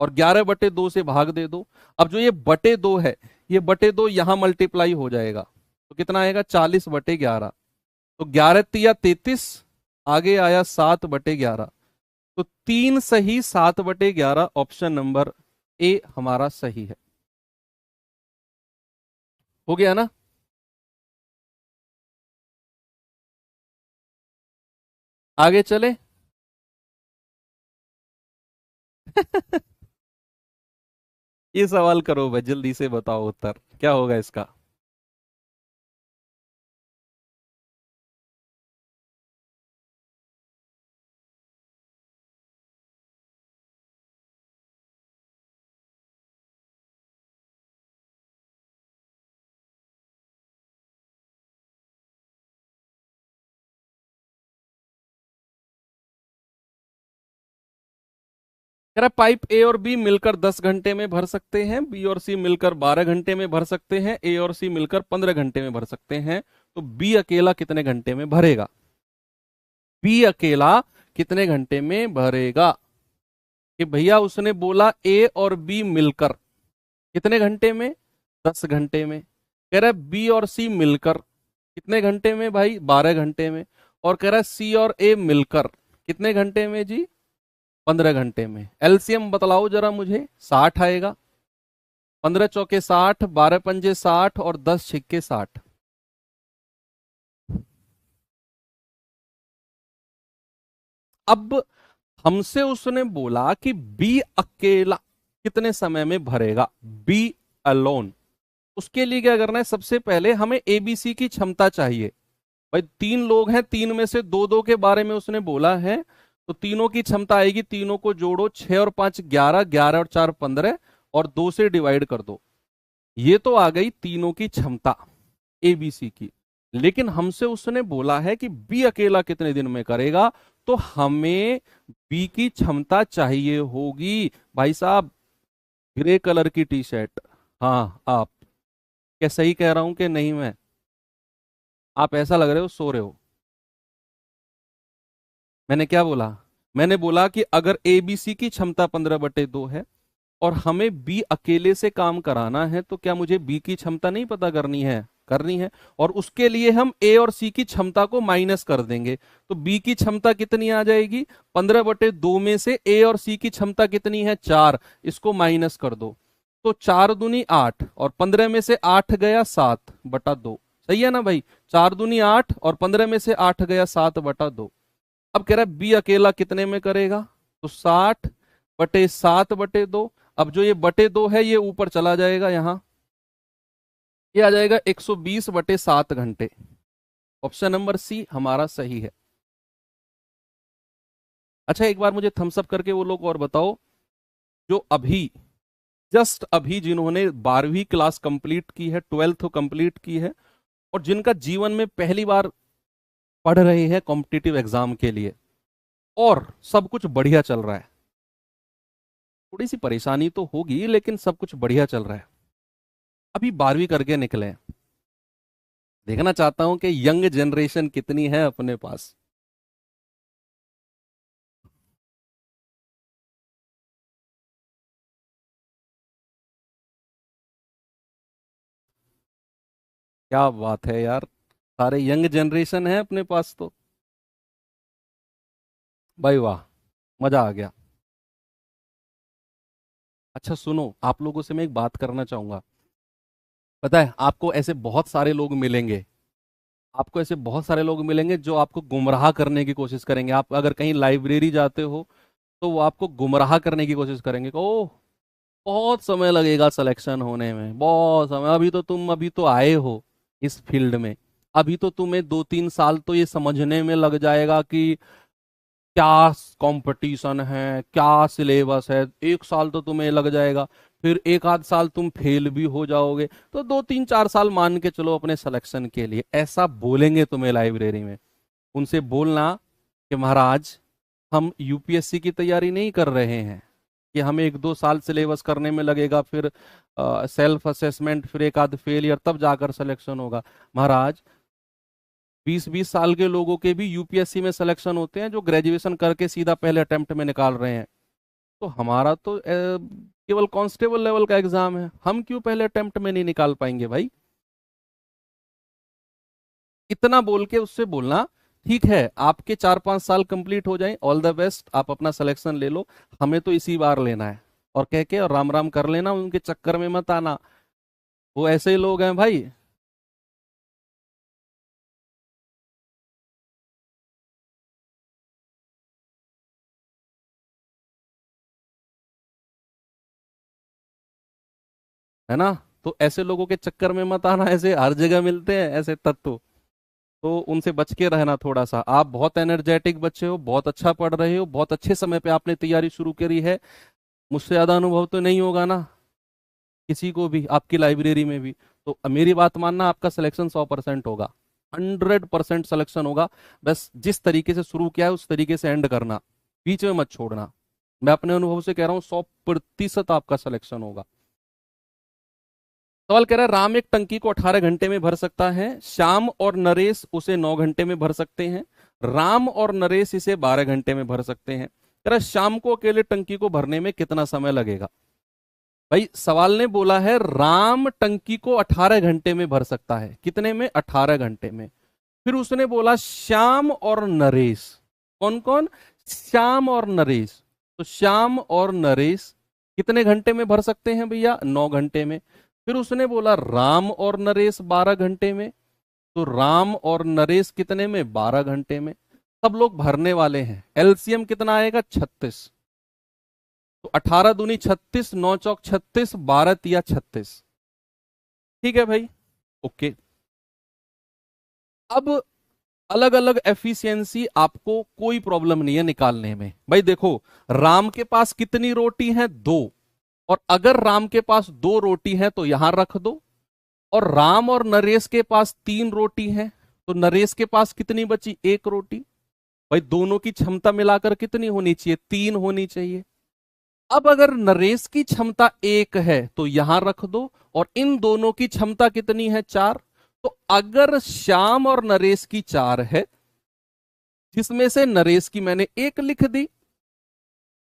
[SPEAKER 1] और 11/2 से भाग दे दो। अब जो ये बटे दो है, ये बटे दो यहां मल्टीप्लाई हो जाएगा, तो कितना आएगा 40/11। तो 11 तिया 33, आगे आया 7/11। तो 3 सही 7/11, ऑप्शन नंबर ए हमारा सही है। हो गया ना? आगे चले। ये सवाल करो भाई, जल्दी से बताओ उत्तर क्या होगा इसका। कह रहा पाइप ए और बी मिलकर 10 घंटे में भर सकते हैं, बी और सी मिलकर 12 घंटे में भर सकते हैं, ए और सी मिलकर 15 घंटे में भर सकते हैं। तो बी अकेला कितने घंटे में भरेगा? बी अकेला कितने घंटे में भरेगा? कि भैया उसने बोला ए और बी मिलकर कितने घंटे में, 10 घंटे में। कह रहा है बी और सी मिलकर कितने घंटे में भाई, 12 घंटे में। और कह रहा है सी और ए मिलकर कितने घंटे में जी, 15 घंटे में। एलसीएम बतलाओ जरा मुझे। 60 आएगा। 15 चौके 60, 12 पंजे 60, और 10 छिक्के 60। अब हमसे उसने बोला कि बी अकेला कितने समय में भरेगा, बी अलोन। उसके लिए क्या करना है, सबसे पहले हमें एबीसी की क्षमता चाहिए। भाई 3 लोग हैं, 3 में से दो दो के बारे में उसने बोला है, तो तीनों की क्षमता आएगी। तीनों को जोड़ो, 6 और 5 11, 11 और 4 15, और 2 से डिवाइड कर दो। ये तो आ गई तीनों की क्षमता एबीसी की। लेकिन हमसे उसने बोला है कि बी अकेला कितने दिन में करेगा, तो हमें बी की क्षमता चाहिए होगी। भाई साहब, ग्रे कलर की टी शर्ट, हाँ आप, क्या सही कह रहा हूं कि नहीं? मैं, आप ऐसा लग रहे हो सो रहे हो। मैंने क्या बोला? मैंने बोला कि अगर एबीसी की क्षमता 15/2 है और हमें बी अकेले से काम कराना है, तो क्या मुझे बी की क्षमता नहीं पता करनी है? करनी है। और उसके लिए हम ए और सी की क्षमता को माइनस कर देंगे। तो बी की क्षमता कितनी आ जाएगी, 15/2 में से ए और सी की क्षमता कितनी है, 4, इसको माइनस कर दो। तो 4 दूनी 8, और 15 में से 8 गया 7/2। सही है ना भाई? 4 दूनी 8, और 15 में से 8 गया 7/2। अब कह रहा है बी अकेला कितने में करेगा, तो 60/7/2। अब जो ये बटे 2 है ये ऊपर चला जाएगा, यहां ये आ जाएगा 120/7 घंटे। ऑप्शन नंबर सी हमारा सही है। अच्छा, एक बार मुझे थम्स अप करके वो लोग और बताओ जो अभी, जस्ट अभी जिन्होंने 12वीं क्लास कंप्लीट की है, 12th कंप्लीट की है, और जिनका जीवन में पहली बार पढ़ रहे हैं कॉम्पिटिटिव एग्जाम के लिए, और सब कुछ बढ़िया चल रहा है। थोड़ी सी परेशानी तो होगी लेकिन सब कुछ बढ़िया चल रहा है। अभी 12वीं करके निकले। देखना चाहता हूं कि यंग जनरेशन कितनी है अपने पास। क्या बात है यार, सारे यंग जनरेशन है अपने पास तो। भाई वाह, मजा आ गया। अच्छा सुनो, आप लोगों से मैं एक बात करना चाहूंगा। पता है, आपको ऐसे बहुत सारे लोग मिलेंगे, आपको ऐसे बहुत सारे लोग मिलेंगे जो आपको गुमराह करने की कोशिश करेंगे। आप अगर कहीं लाइब्रेरी जाते हो तो वो आपको गुमराह करने की कोशिश करेंगे, ओह बहुत समय लगेगा सिलेक्शन होने में, बहुत समय, अभी तो आए हो इस फील्ड में, अभी तो तुम्हें 2-3 साल तो ये समझने में लग जाएगा कि क्या कंपटीशन है, क्या सिलेबस है। 1 साल तो तुम्हें लग जाएगा, फिर एक आध साल तुम फेल भी हो जाओगे, तो 2-3-4 साल मान के चलो अपने सिलेक्शन के लिए। ऐसा बोलेंगे तुम्हें लाइब्रेरी में। उनसे बोलना कि महाराज, हम यूपीएससी की तैयारी नहीं कर रहे हैं कि हमें 1-2 साल सिलेबस करने में लगेगा, फिर सेल्फ असेसमेंट, फिर एक आध फेलियर, तब जाकर सिलेक्शन होगा। महाराज, 20-20 साल के लोगों के भी यूपीएससी में सिलेक्शन होते हैं, जो ग्रेजुएशन करके सीधा पहले अटेम्प्ट में निकाल रहे हैं। तो हमारा तो केवल कांस्टेबल लेवल का एग्जाम है, हम क्यों पहले अटेम्प्ट में नहीं निकाल पाएंगे भाई। इतना बोल के उससे बोलना, ठीक है आपके 4-5 साल कंप्लीट हो जाएं, ऑल द बेस्ट, आप अपना सिलेक्शन ले लो, हमें तो इसी बार लेना है, और कह के और राम राम कर लेना, उनके चक्कर में मत आना। वो ऐसे ही लोग हैं भाई। है ना, तो ऐसे लोगों के चक्कर में मत आना, ऐसे हर जगह मिलते हैं ऐसे तत्व। तो उनसे बच के रहना थोड़ा सा। आप बहुत एनर्जेटिक बच्चे हो, बहुत अच्छा पढ़ रहे हो, बहुत अच्छे समय पे आपने तैयारी शुरू करी है, मुझसे ज्यादा अनुभव तो नहीं होगा ना किसी को भी आपकी लाइब्रेरी में भी। तो मेरी बात मानना, आपका सिलेक्शन 100% होगा, 100% सिलेक्शन होगा। बस जिस तरीके से शुरू किया है उस तरीके से एंड करना, बीच में मत छोड़ना। मैं अपने अनुभव से कह रहा हूँ, 100% आपका सिलेक्शन होगा। सवाल कह रहा है, राम एक टंकी को 18 घंटे में भर सकता है, श्याम और नरेश उसे 9 घंटे में भर सकते हैं, राम और नरेश इसे 12 घंटे में भर सकते हैं। कह रहा है, श्याम को अकेले टंकी को भरने में कितना समय लगेगा। भाई सवाल ने बोला है राम टंकी को 18 घंटे में भर सकता है, कितने में, 18 घंटे में। फिर उसने बोला श्याम और नरेश, कौन कौन, श्याम और नरेश, तो श्याम और नरेश कितने घंटे में भर सकते हैं भैया, 9 घंटे में। फिर उसने बोला राम और नरेश 12 घंटे में, तो राम और नरेश कितने में, 12 घंटे में। सब लोग भरने वाले हैं, एलसीएम कितना आएगा, 36। तो 18 दूनी 36, 9 चौक 36, 12 तिया 36। ठीक है भाई, ओके। अब अलग अलग एफिशिएंसी आपको कोई प्रॉब्लम नहीं है निकालने में। भाई देखो, राम के पास कितनी रोटी है, 2, और अगर राम के पास 2 रोटी है तो यहां रख दो, और राम और नरेश के पास 3 रोटी है, तो नरेश के पास कितनी बची, 1 रोटी। भाई दोनों की क्षमता मिलाकर कितनी होनी चाहिए, 3 होनी चाहिए। अब अगर नरेश की क्षमता 1 है तो यहां रख दो, और इन दोनों की क्षमता कितनी है, 4। तो अगर श्याम और नरेश की 4 है, जिसमें से नरेश की मैंने 1 लिख दी,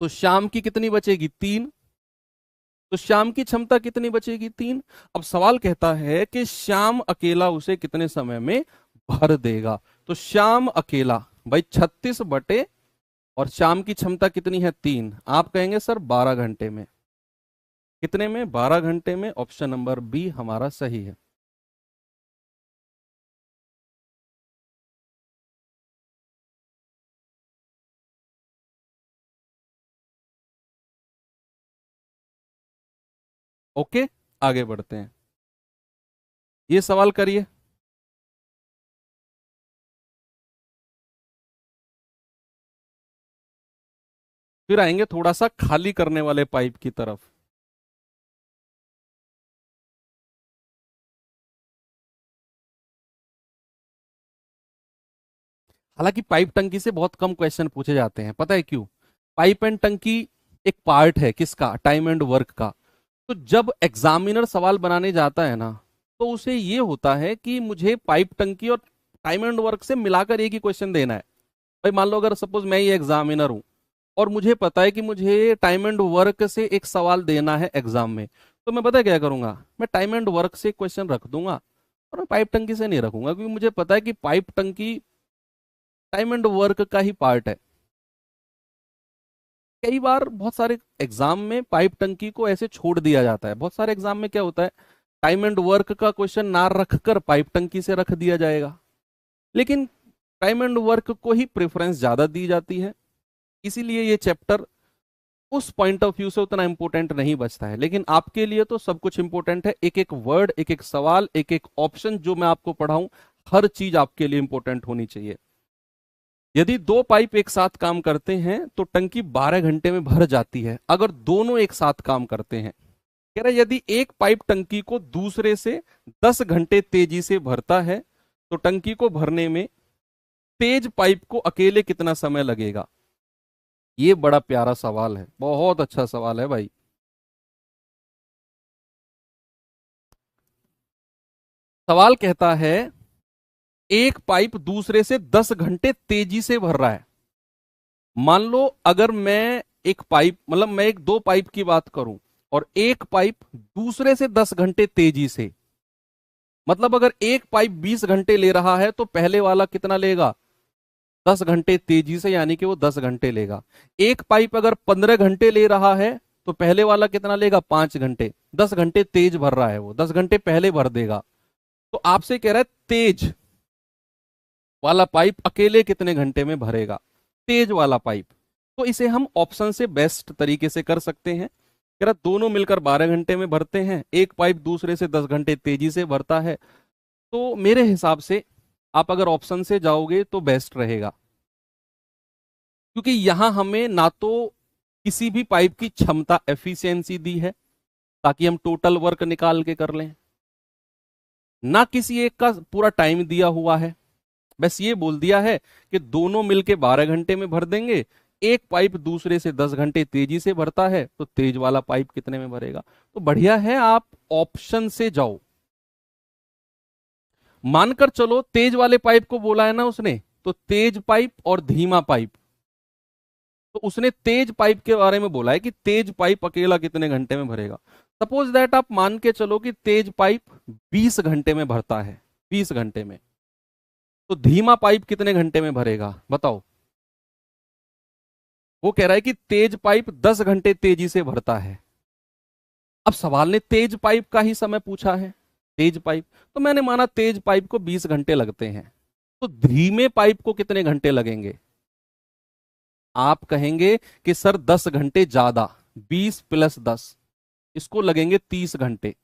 [SPEAKER 1] तो श्याम की कितनी बचेगी, 3। तो श्याम की क्षमता कितनी बचेगी, 3। अब सवाल कहता है कि श्याम अकेला उसे कितने समय में भर देगा। तो श्याम अकेला, भाई 36 बटे, और श्याम की क्षमता कितनी है, 3, आप कहेंगे सर 12 घंटे में। कितने में, 12 घंटे में। ऑप्शन नंबर बी हमारा सही है। ओके, आगे बढ़ते हैं। ये सवाल करिए। फिर आएंगे थोड़ा सा खाली करने वाले पाइप की तरफ। हालांकि पाइप टंकी से बहुत कम क्वेश्चन पूछे जाते हैं, पता है क्यों। पाइप एंड टंकी एक पार्ट है किसका, टाइम एंड वर्क का। तो जब एग्जामिनर सवाल बनाने जाता है ना, तो उसे ये होता है कि मुझे पाइप टंकी और टाइम एंड वर्क से मिलाकर एक ही क्वेश्चन देना है। भाई मान लो अगर सपोज मैं ये एग्जामिनर हूं, और मुझे पता है कि मुझे टाइम एंड वर्क से एक सवाल देना है एग्जाम में, तो मैं पता है क्या करूंगा, मैं टाइम एंड वर्क से क्वेश्चन रख दूंगा, और मैं पाइप टंकी से नहीं रखूंगा, क्योंकि मुझे पता है कि पाइप टंकी टाइम एंड वर्क का ही पार्ट है। कई बार बहुत सारे एग्जाम में पाइप टंकी को ऐसे छोड़ दिया जाता है। बहुत सारे एग्जाम में क्या होता है, टाइम एंड वर्क का क्वेश्चन ना रखकर पाइप टंकी से रख दिया जाएगा, लेकिन टाइम एंड वर्क को ही प्रेफरेंस ज्यादा दी जाती है, इसीलिए ये चैप्टर उस पॉइंट ऑफ व्यू से उतना इंपॉर्टेंट नहीं बचता है। लेकिन आपके लिए तो सब कुछ इंपॉर्टेंट है, एक एक वर्ड, एक एक सवाल, एक एक ऑप्शन जो मैं आपको पढ़ाऊं, हर चीज आपके लिए इंपॉर्टेंट होनी चाहिए। यदि दो पाइप एक साथ काम करते हैं तो टंकी 12 घंटे में भर जाती है, अगर दोनों एक साथ काम करते हैं। कह रहा है यदि एक पाइप टंकी को दूसरे से 10 घंटे तेजी से भरता है तो टंकी को भरने में तेज पाइप को अकेले कितना समय लगेगा। ये बड़ा प्यारा सवाल है, बहुत अच्छा सवाल है भाई। सवाल कहता है एक पाइप दूसरे से 10 घंटे तेजी से भर रहा है। मान लो अगर मैं एक पाइप, मतलब मैं एक दो पाइप की बात करूं और एक पाइप दूसरे से 10 घंटे तेजी से, मतलब अगर एक पाइप 20 घंटे ले रहा है तो पहले वाला कितना लेगा, 10 घंटे तेजी से, यानी कि वो 10 घंटे लेगा। एक पाइप अगर 15 घंटे ले रहा है तो पहले वाला कितना लेगा, 5 घंटे। 10 घंटे तेज भर रहा है, वो 10 घंटे पहले भर देगा। तो आपसे कह रहा है तेज वाला पाइप अकेले कितने घंटे में भरेगा, तेज वाला पाइप। तो इसे हम ऑप्शन से बेस्ट तरीके से कर सकते हैं। कह रहा दोनों मिलकर 12 घंटे में भरते हैं, एक पाइप दूसरे से 10 घंटे तेजी से भरता है। तो मेरे हिसाब से आप अगर ऑप्शन से जाओगे तो बेस्ट रहेगा, क्योंकि यहां हमें ना तो किसी भी पाइप की क्षमता एफिशिएंसी दी है ताकि हम टोटल वर्क निकाल के कर लें, ना किसी एक का पूरा टाइम दिया हुआ है। बस ये बोल दिया है कि दोनों मिलके 12 घंटे में भर देंगे, एक पाइप दूसरे से 10 घंटे तेजी से भरता है तो तेज वाला पाइप कितने में भरेगा। तो बढ़िया है, आप ऑप्शन से जाओ। मानकर चलो तेज वाले पाइप को बोला है ना उसने, तो तेज पाइप और धीमा पाइप, तो उसने तेज पाइप के बारे में बोला है कि तेज पाइप अकेला कितने घंटे में भरेगा। सपोज दैट आप मान के चलो कि तेज पाइप 20 घंटे में भरता है, 20 घंटे में, तो धीमा पाइप कितने घंटे में भरेगा बताओ। वो कह रहा है कि तेज पाइप 10 घंटे तेजी से भरता है। अब सवाल ने तेज पाइप का ही समय पूछा है, तेज पाइप, तो मैंने माना तेज पाइप को 20 घंटे लगते हैं, तो धीमे पाइप को कितने घंटे लगेंगे। आप कहेंगे कि सर 10 घंटे ज्यादा, 20 प्लस 10, इसको लगेंगे 30 घंटे।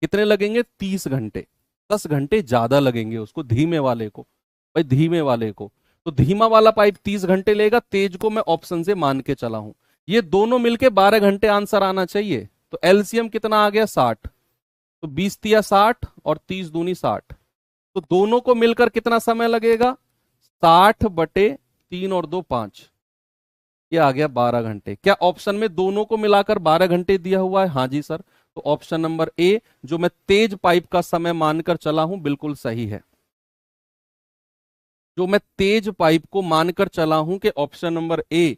[SPEAKER 1] कितने लगेंगे, 30 घंटे। 10 घंटे ज्यादा लगेंगे उसको, धीमे वाले को। भाई धीमे वाले को, तो धीमा वाला पाइप 30 घंटे लेगा, तेज को मैं ऑप्शन से मान के चला हूं। ये दोनों मिलके 12 घंटे आंसर आना चाहिए। तो एलसीएम कितना आ गया, 60। तो 20 तिया 60 और 30 दूनी 60, तो दोनों को मिलकर कितना समय लगेगा, 60/3 और 2 5, ये आ गया 12 घंटे। क्या ऑप्शन में दोनों को मिलाकर 12 घंटे दिया हुआ है, हाँ जी सर। तो ऑप्शन नंबर ए, जो मैं तेज पाइप का समय मानकर चला हूं, बिल्कुल सही है। जो मैं तेज पाइप को मानकर चला हूं कि ऑप्शन नंबर ए,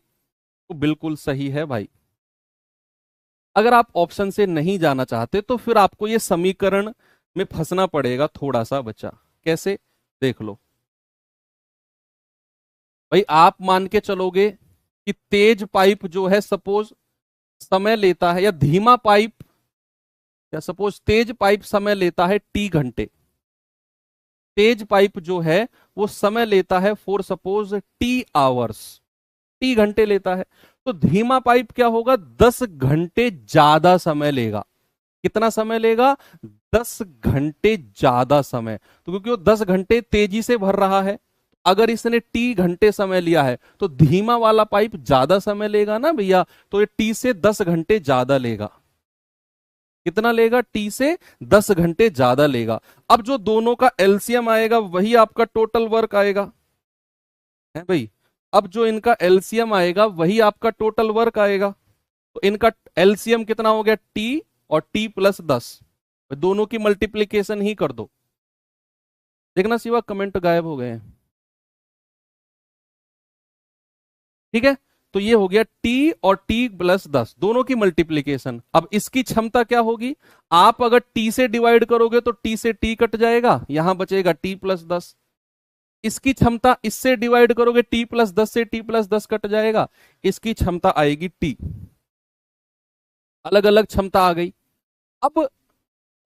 [SPEAKER 1] तो बिल्कुल सही है भाई। अगर आप ऑप्शन से नहीं जाना चाहते तो फिर आपको ये समीकरण में फंसना पड़ेगा थोड़ा सा बच्चा। कैसे, देख लो भाई। आप मान के चलोगे कि तेज पाइप जो है सपोज समय लेता है, या धीमा पाइप, या सपोज तेज पाइप समय लेता है टी घंटे। तेज पाइप जो है वो समय लेता है for suppose T hours, T घंटे लेता है। तो धीमा पाइप क्या होगा, 10 घंटे ज्यादा समय लेगा। कितना समय लेगा, 10 घंटे ज्यादा समय। तो क्योंकि वो 10 घंटे तेजी से भर रहा है, अगर इसने टी घंटे समय लिया है तो धीमा वाला पाइप ज्यादा समय लेगा ना भैया, तो ये टी से 10 घंटे ज्यादा लेगा। कितना लेगा, टी से 10 घंटे ज्यादा लेगा। अब जो दोनों का एलसीएम आएगा वही आपका टोटल वर्क आएगा, है भाई। अब जो इनका एलसीएम आएगा वही आपका टोटल वर्क आएगा। तो इनका एलसीएम कितना हो गया, टी और टी प्लस 10, दोनों की मल्टीप्लीकेशन ही कर दो। देखना सिवा कमेंट गायब हो गए हैं, ठीक है। तो ये हो गया टी और टी प्लस 10 दोनों की मल्टीप्लीकेशन। अब इसकी क्षमता क्या होगी, आप अगर टी से डिवाइड करोगे तो टी से टी कट जाएगा, यहां बचेगा टी प्लस 10। इसकी क्षमता इससे डिवाइड करोगे टी प्लस 10 से टी प्लस 10 कट जाएगा, इसकी क्षमता आएगी टी। अलग अलग क्षमता आ गई। अब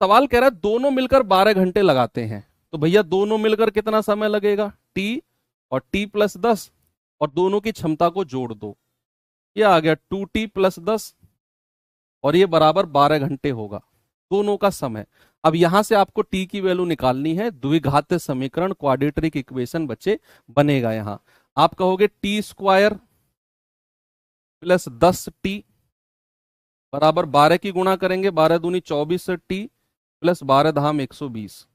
[SPEAKER 1] सवाल कह रहा है दोनों मिलकर 12 घंटे लगाते हैं, तो भैया दोनों मिलकर कितना समय लगेगा, टी और टी प्लस 10, और दोनों की क्षमता को जोड़ दो, ये आ गया 2t प्लस 10, और ये बराबर 12 घंटे होगा दोनों का समय। अब यहां से आपको t की वैल्यू निकालनी है, द्विघात समीकरण क्वाड्रेटिक इक्वेशन बच्चे बनेगा। यहां आप कहोगे टी स्क्वायर प्लस 10t बराबर 12 की गुणा करेंगे, 12 दूनी 24 से टी प्लस 12 धाम 120,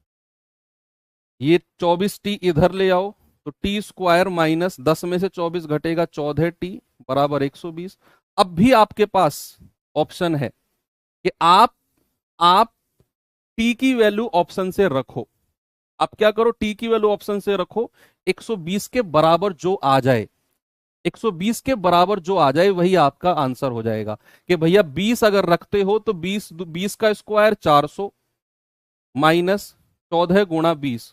[SPEAKER 1] ये 24t इधर ले आओ तो टी स्क्वायर माइनस 10 में से 24 घटेगा 14t बराबर 120। अब भी आपके पास ऑप्शन है कि आप टी की वैल्यू ऑप्शन से रखो। आप क्या करो, टी की वैल्यू ऑप्शन से रखो, 120 के बराबर जो आ जाए, 120 के बराबर जो आ जाए वही आपका आंसर हो जाएगा। कि भैया 20 अगर रखते हो तो 20 का स्क्वायर 400 माइनस 14 गुणा 20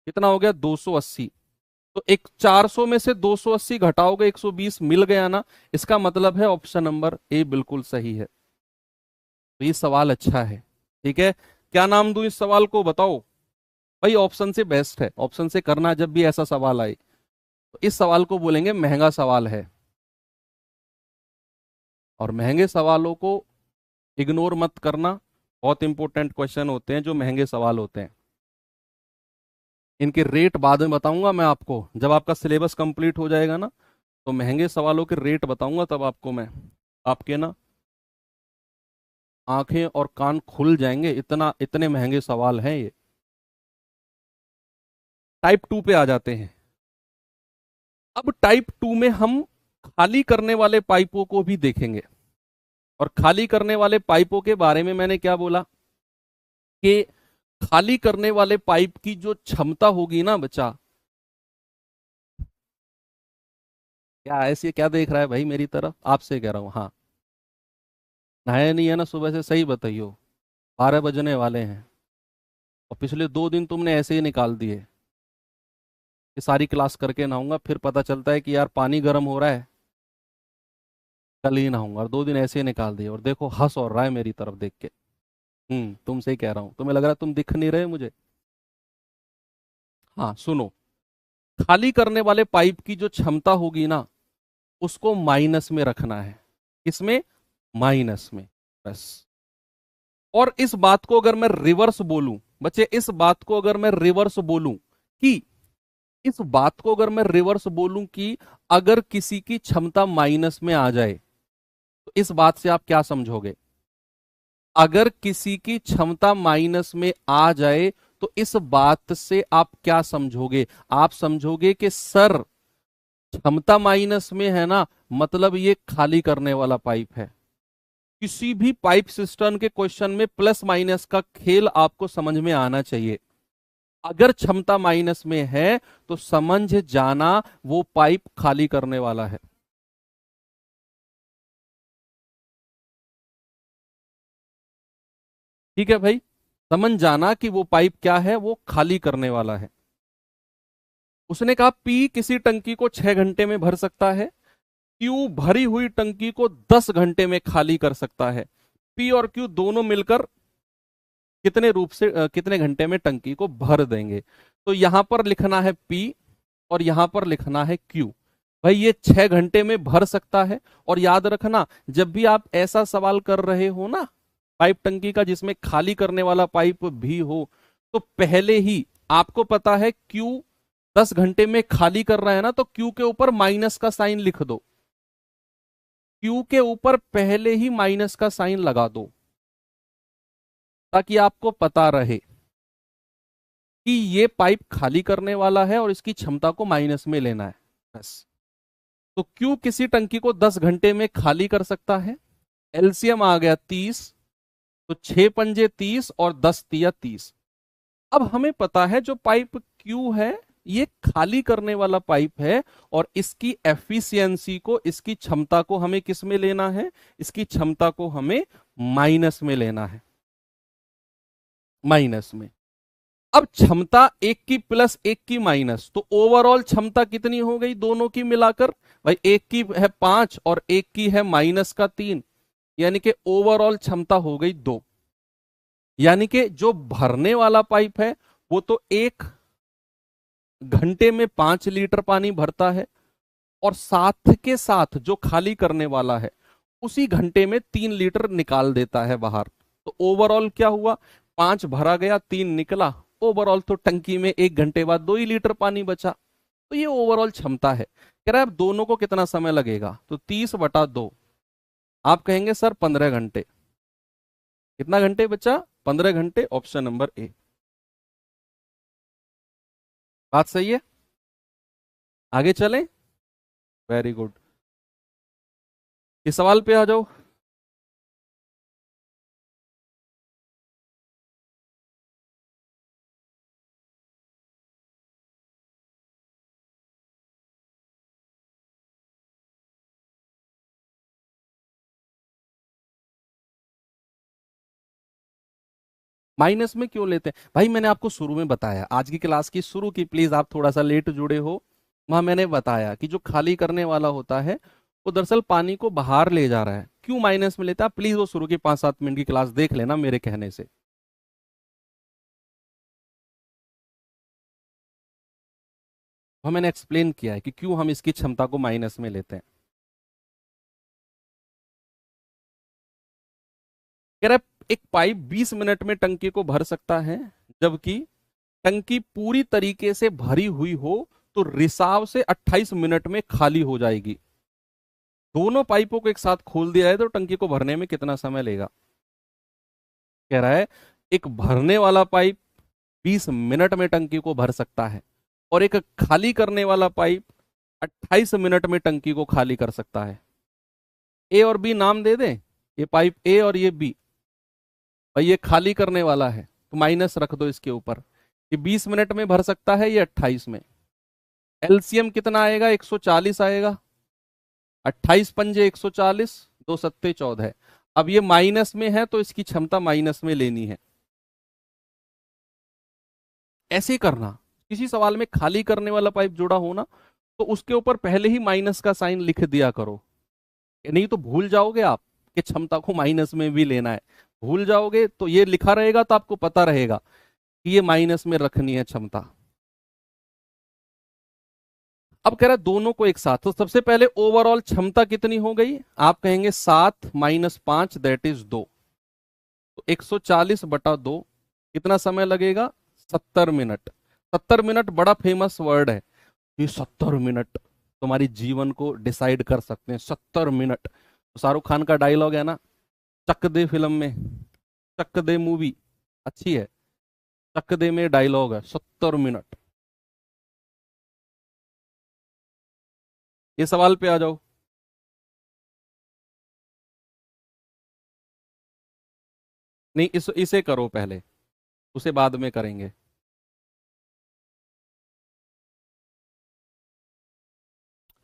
[SPEAKER 1] कितना हो गया 280। तो एक 400 में से 280 घटाओगे 120 मिल गया ना, इसका मतलब है ऑप्शन नंबर ए बिल्कुल सही है। तो ये सवाल अच्छा है, ठीक है। क्या नाम दूं इस सवाल को, बताओ भाई। ऑप्शन से बेस्ट है, ऑप्शन से करना जब भी ऐसा सवाल आए। तो इस सवाल को बोलेंगे महंगा सवाल है, और महंगे सवालों को इग्नोर मत करना। बहुत इंपॉर्टेंट क्वेश्चन होते हैं जो महंगे सवाल होते हैं। इनके रेट बाद में बताऊंगा मैं आपको, जब आपका सिलेबस कंप्लीट हो जाएगा ना, तो महंगे सवालों के रेट बताऊंगा, तब आपको मैं, आपके ना आंखें और कान खुल जाएंगे, इतने महंगे सवाल हैं ये। टाइप 2 पे आ जाते हैं। अब टाइप 2 में हम खाली करने वाले पाइपों को भी देखेंगे। और खाली करने वाले पाइपों के बारे में मैंने क्या बोला कि खाली करने वाले पाइप की जो क्षमता होगी ना बच्चा, क्या ऐसे क्या देख रहा है भाई मेरी तरफ, आपसे कह रहा हूं। हाँ, नहाया नहीं है ना सुबह से, सही बताइयो, 12 बजने वाले हैं, और पिछले 2 दिन तुमने ऐसे ही निकाल दिए कि सारी क्लास करके नहाऊंगा, फिर पता चलता है कि यार पानी गर्म हो रहा है, कल ही नहाऊंगा, और 2 दिन ऐसे ही निकाल दिए, और देखो हंस और रहा है मेरी तरफ देख के। तुमसे ही कह रहा हूं, तुम्हें लग रहा है तुम दिख नहीं रहे मुझे। हाँ सुनो, खाली करने वाले पाइप की जो क्षमता होगी ना, उसको माइनस में रखना है। किसमें, माइनस में, बस। और इस बात को अगर मैं रिवर्स बोलूं बच्चे, इस बात को अगर मैं रिवर्स बोलूं कि इस बात को अगर मैं रिवर्स बोलूं कि अगर किसी की क्षमता माइनस में आ जाए, तो इस बात से आप क्या समझोगे। अगर किसी की क्षमता माइनस में आ जाए तो इस बात से आप क्या समझोगे, आप समझोगे कि सर क्षमता माइनस में है ना, मतलब ये खाली करने वाला पाइप है। किसी भी पाइप सिस्टम के क्वेश्चन में प्लस माइनस का खेल आपको समझ में आना चाहिए। अगर क्षमता माइनस में है तो समझ जाना वो पाइप खाली करने वाला है। ठीक है भाई, समझ जाना कि वो पाइप क्या है, वो खाली करने वाला है। उसने कहा पी किसी टंकी को 6 घंटे में भर सकता है, क्यू भरी हुई टंकी को 10 घंटे में खाली कर सकता है। पी और क्यू दोनों मिलकर कितने रूप से कितने घंटे में टंकी को भर देंगे। तो यहां पर लिखना है पी और यहां पर लिखना है क्यू। भाई ये 6 घंटे में भर सकता है। और याद रखना, जब भी आप ऐसा सवाल कर रहे हो ना पाइप टंकी का जिसमें खाली करने वाला पाइप भी हो, तो पहले ही आपको पता है क्यू 10 घंटे में खाली कर रहा है ना, तो क्यू के ऊपर माइनस का साइन लिख दो। क्यू के ऊपर पहले ही माइनस का साइन लगा दो, ताकि आपको पता रहे कि ये पाइप खाली करने वाला है और इसकी क्षमता को माइनस में लेना है, बस। तो क्यू किसी टंकी को 10 घंटे में खाली कर सकता है। एलसीएम आ गया 30, तो 6 पंजे 30 और 10 तिया 30। अब हमें पता है जो पाइप क्यू है ये खाली करने वाला पाइप है, और इसकी एफिशिएंसी को, इसकी क्षमता को हमें किस में लेना है? इसकी क्षमता को हमें माइनस में लेना है, माइनस में। अब क्षमता एक की प्लस एक की माइनस, तो ओवरऑल क्षमता कितनी हो गई दोनों की मिलाकर? भाई एक की है 5 और एक की है -3, यानी कि ओवरऑल क्षमता हो गई 2। यानी कि जो भरने वाला पाइप है वो तो 1 घंटे में 5 लीटर पानी भरता है, और साथ के साथ जो खाली करने वाला है उसी घंटे में 3 लीटर निकाल देता है बाहर। तो ओवरऑल क्या हुआ? 5 भरा गया, 3 निकला। ओवरऑल तो टंकी में 1 घंटे बाद 2 ही लीटर पानी बचा। तो ये ओवरऑल क्षमता है। कह रहा है अब दोनों को कितना समय लगेगा? तो 30/2। आप कहेंगे सर 15 घंटे। कितना घंटे बचा? 15 घंटे। Option number A. बात सही है? आगे चलें? Very good. इस सवाल पे आ जाओ। माइनस में क्यों लेते हैं भाई? मैंने आपको शुरू में बताया, आज की क्लास की शुरू की, प्लीज आप थोड़ा सा लेट जुड़े हो, वहां मैंने बताया कि जो खाली करने वाला होता है वो दरअसल पानी को बाहर ले जा रहा है। क्यों माइनस में लेता है? प्लीज वो शुरू की 5-7 मिनट की क्लास देख लेना मेरे कहने से। वह मैंने एक्सप्लेन किया है कि क्यों हम इसकी क्षमता को माइनस में लेते हैं। कह रहा है एक पाइप 20 मिनट में टंकी को भर सकता है, जबकि टंकी पूरी तरीके से भरी हुई हो तो रिसाव से 28 मिनट में खाली हो जाएगी। दोनों पाइपों को एक साथ खोल दिया है तो टंकी को भरने में कितना समय लेगा? कह रहा है एक भरने वाला पाइप 20 मिनट में टंकी को भर सकता है, और एक खाली करने वाला पाइप 28 मिनट में टंकी को खाली कर सकता है। ए और बी नाम दे दें, ये पाइप ए और ये बी। भाई ये खाली करने वाला है तो माइनस रख दो इसके ऊपर। ये 20 मिनट में भर सकता है, ये 28 में। एलसीएम कितना आएगा? 140 आएगा। 28 पंजे 140, 2 सत्ते 14। अब ये माइनस में है तो इसकी क्षमता माइनस में लेनी है। ऐसे करना, किसी सवाल में खाली करने वाला पाइप जुड़ा हो ना, तो उसके ऊपर पहले ही माइनस का साइन लिख दिया करो, नहीं तो भूल जाओगे आप कि क्षमता को माइनस में भी लेना है। भूल जाओगे तो ये लिखा रहेगा तो आपको पता रहेगा कि ये माइनस में रखनी है क्षमता। अब कह रहा है दोनों को एक साथ, तो सबसे पहले ओवरऑल क्षमता कितनी हो गई? आप कहेंगे 7 - 5 दैट इज 2। तो 140/2 कितना समय लगेगा? 70 मिनट। 70 मिनट बड़ा फेमस वर्ड है। ये 70 मिनट तुम्हारी जीवन को डिसाइड कर सकते हैं। 70 मिनट तो शाहरुख खान का डायलॉग है ना, चक दे फिल्म में, चक दे मूवी अच्छी है, चक दे में डायलॉग है 70 मिनट। ये सवाल पे आ जाओ। नहीं, इसे करो पहले, उसे बाद में करेंगे।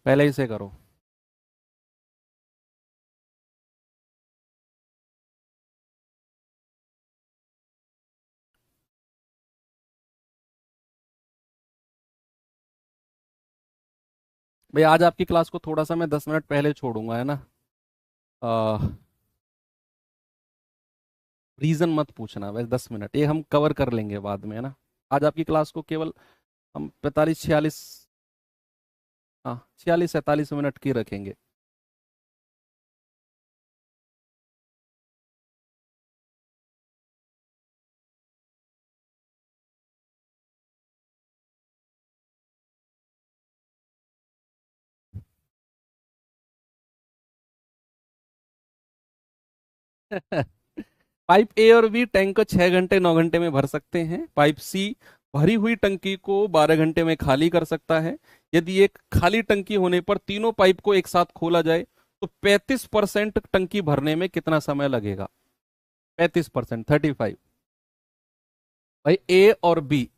[SPEAKER 1] पहले इसे करो। भाई आज आपकी क्लास को थोड़ा सा मैं 10 मिनट पहले छोड़ूंगा, है ना? रीजन मत पूछना, बस 10 मिनट ये हम कवर कर लेंगे बाद में, है ना? आज आपकी क्लास को केवल हम 45-46, हाँ 46-47 मिनट की रखेंगे। पाइप ए और बी टैंक को 6 घंटे 9 घंटे में भर सकते हैं। पाइप सी भरी हुई टंकी को 12 घंटे में खाली कर सकता है। यदि एक खाली टंकी होने पर तीनों पाइप को एक साथ खोला जाए तो 35% टंकी भरने में कितना समय लगेगा? 35%, 35। भाई ए और बी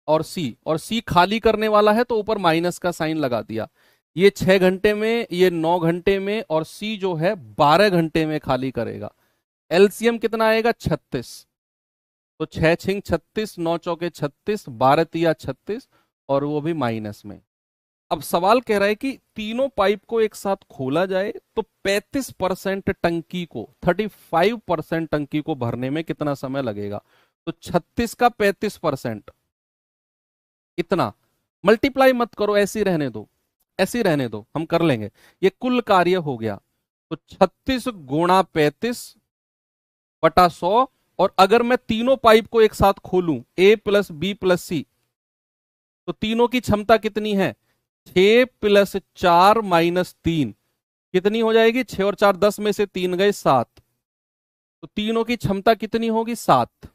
[SPEAKER 1] और सी खाली करने वाला है तो ऊपर माइनस का साइन लगा दिया। ये 6 घंटे में, ये 9 घंटे में, और सी जो है 12 घंटे में खाली करेगा। एलसीएम कितना आएगा? 36। तो 6×6 = 36, 9×4 = 36, 12×3 = 36, और वो भी माइनस में। अब सवाल कह रहा है कि तीनों पाइप को एक साथ खोला जाए तो 35% टंकी को, 35% टंकी को भरने में कितना समय लगेगा? तो 36 का 35%, इतना। मल्टीप्लाई मत करो, ऐसे ही रहने दो, ऐसे ही रहने दो, हम कर लेंगे। ये कुल कार्य हो गया। तो 36 × 35/100। और अगर मैं तीनों पाइप को एक साथ खोलूं, A + B + C, तो तीनों की क्षमता कितनी है? 6 + 4 - 3 कितनी हो जाएगी? 6 और 4 10 में से 3 गए 7। तो तीनों की क्षमता कितनी होगी? 7।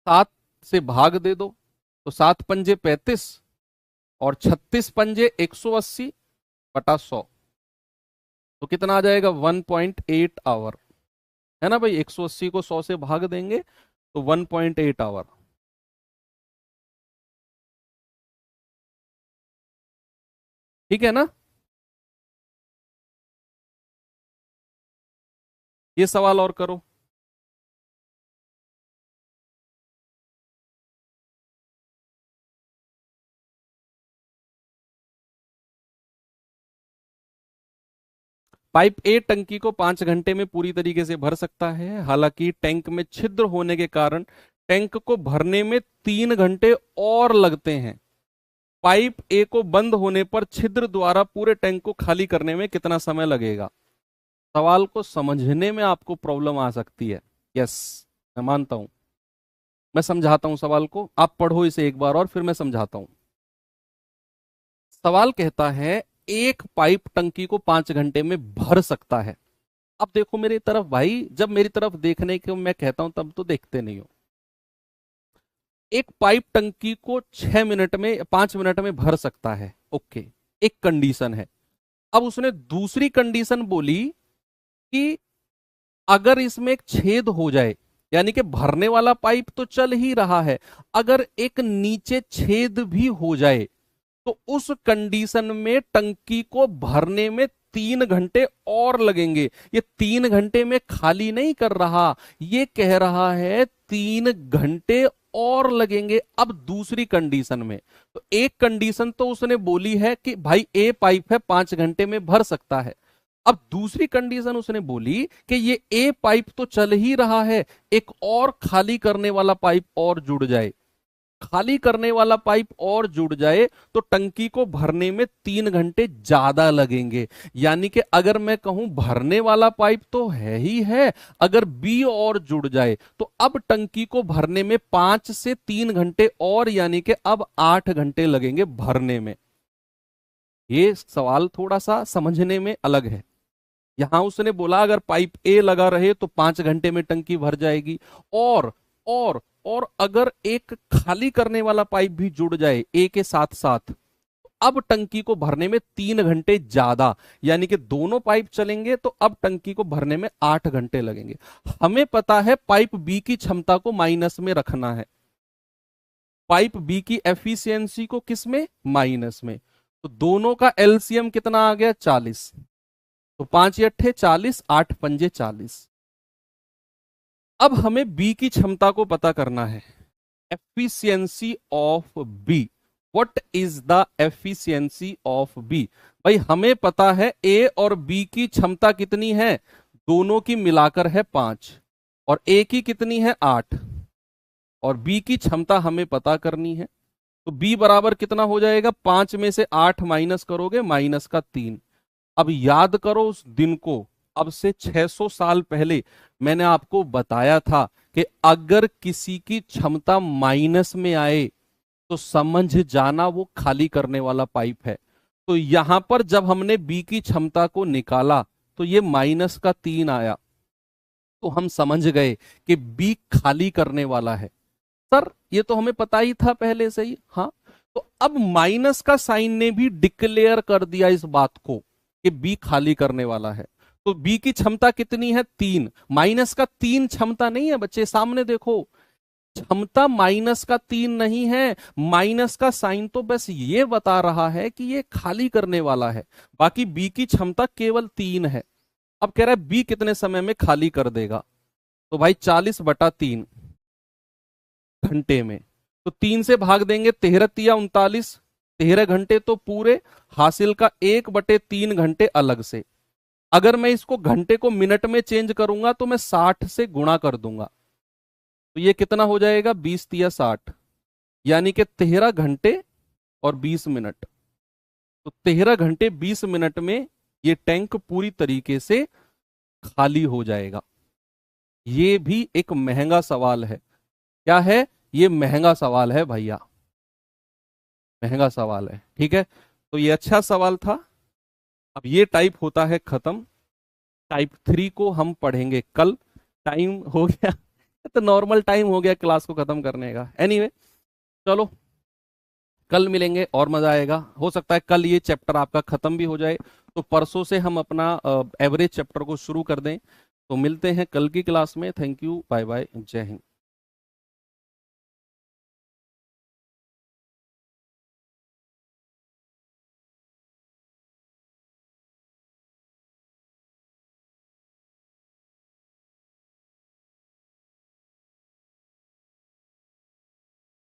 [SPEAKER 1] 7 से भाग दे दो, तो 7 पंजे 35 और 36 पंजे 180/100। तो कितना आ जाएगा? 1.8 आवर, है ना भाई। 180 को 100 से भाग देंगे तो 1.8 आवर। ठीक है ना? ये सवाल और करो। पाइप ए टंकी को 5 घंटे में पूरी तरीके से भर सकता है। हालांकि टैंक में छिद्र होने के कारण टैंक को भरने में 3 घंटे और लगते हैं। पाइप ए को बंद होने पर छिद्र द्वारा पूरे टैंक को खाली करने में कितना समय लगेगा? सवाल को समझने में आपको प्रॉब्लम आ सकती है। यस, मैं मानता हूं। मैं समझाता हूं सवाल को, आप पढ़ो इसे एक बार और, फिर मैं समझाता हूं। सवाल कहता है एक पाइप टंकी को 5 घंटे में भर सकता है। अब देखो मेरी तरफ भाई, जब मेरी तरफ देखने को मैं कहता हूं तब तो देखते नहीं हो। एक पाइप टंकी को 6 मिनट में, 5 मिनट में भर सकता है, ओके, एक कंडीशन है। अब उसने दूसरी कंडीशन बोली कि अगर इसमें एक छेद हो जाए, यानी कि भरने वाला पाइप तो चल ही रहा है, अगर एक नीचे छेद भी हो जाए तो उस कंडीशन में टंकी को भरने में 3 घंटे और लगेंगे। ये 3 घंटे में खाली नहीं कर रहा, ये कह रहा है 3 घंटे और लगेंगे। अब दूसरी कंडीशन में, तो एक कंडीशन तो उसने बोली है कि भाई ए पाइप है 5 घंटे में भर सकता है। अब दूसरी कंडीशन उसने बोली कि ये ए पाइप तो चल ही रहा है, एक और खाली करने वाला पाइप और जुड़ जाए। खाली करने वाला पाइप और जुड़ जाए तो टंकी को भरने में 3 घंटे ज्यादा लगेंगे। यानी कि अगर मैं कहूं भरने वाला पाइप तो है ही है, अगर बी और जुड़ जाए तो अब टंकी को भरने में 5 से 3 घंटे और, यानी कि अब 8 घंटे लगेंगे भरने में। ये सवाल थोड़ा सा समझने में अलग है। यहां उसने बोला अगर पाइप ए लगा रहे तो 5 घंटे में टंकी भर जाएगी, और और अगर एक खाली करने वाला पाइप भी जुड़ जाए ए के साथ साथ, अब टंकी को भरने में 3 घंटे ज्यादा, यानी कि दोनों पाइप चलेंगे तो अब टंकी को भरने में 8 घंटे लगेंगे। हमें पता है पाइप बी की क्षमता को माइनस में रखना है, पाइप बी की एफिशिएंसी को किस में? माइनस में। तो दोनों का एलसीएम कितना आ गया? 40। तो 5×8 = 40, 8×5 = 40। अब हमें बी की क्षमता को पता करना है। Efficiency of B, what is the efficiency of B? भाई हमें पता है ए और बी की क्षमता कितनी है, दोनों की मिलाकर है 5, और ए की कितनी है? 8, और बी की क्षमता हमें पता करनी है। तो बी बराबर कितना हो जाएगा? 5 में से 8 माइनस करोगे, -3। अब याद करो उस दिन को, अब से 600 साल पहले मैंने आपको बताया था कि अगर किसी की क्षमता माइनस में आए तो समझ जाना वो खाली करने वाला पाइप है। तो यहां पर जब हमने बी की क्षमता को निकाला तो ये -3 आया, तो हम समझ गए कि बी खाली करने वाला है। सर ये तो हमें पता ही था पहले से ही। हाँ, तो अब माइनस का साइन ने भी डिक्लेयर कर दिया इस बात को कि बी खाली करने वाला है। तो बी की क्षमता कितनी है? 3। -3 क्षमता नहीं है बच्चे, सामने देखो। क्षमता माइनस का 3 नहीं है, माइनस का साइन तो बस ये बता रहा है कि ये खाली करने वाला है, बाकी बी की क्षमता केवल 3 है। अब कह रहा है बी कितने समय में खाली कर देगा, तो भाई 40/3 घंटे में। तो 3 से भाग देंगे, 13×3 = 39, 13 घंटे तो पूरे, हासिल का 1/3 घंटे अलग से। अगर मैं इसको घंटे को मिनट में चेंज करूंगा तो मैं 60 से गुणा कर दूंगा, तो ये कितना हो जाएगा, 20×3 = 60, यानी कि 13 घंटे और 20 मिनट। तो 13 घंटे 20 मिनट में ये टैंक पूरी तरीके से खाली हो जाएगा। ये भी एक महंगा सवाल है। क्या है ये? महंगा सवाल है भैया, महंगा सवाल है। ठीक है, तो ये अच्छा सवाल था। अब ये टाइप होता है खत्म। टाइप 3 को हम पढ़ेंगे कल। टाइम हो गया तो नॉर्मल टाइम हो गया क्लास को खत्म करने का। एनीवे चलो कल मिलेंगे और मजा आएगा। हो सकता है कल ये चैप्टर आपका खत्म भी हो जाए, तो परसों से हम अपना एवरेज चैप्टर को शुरू कर दें। तो मिलते हैं कल की क्लास में। थैंक यू, बाय बाय, जय हिंद।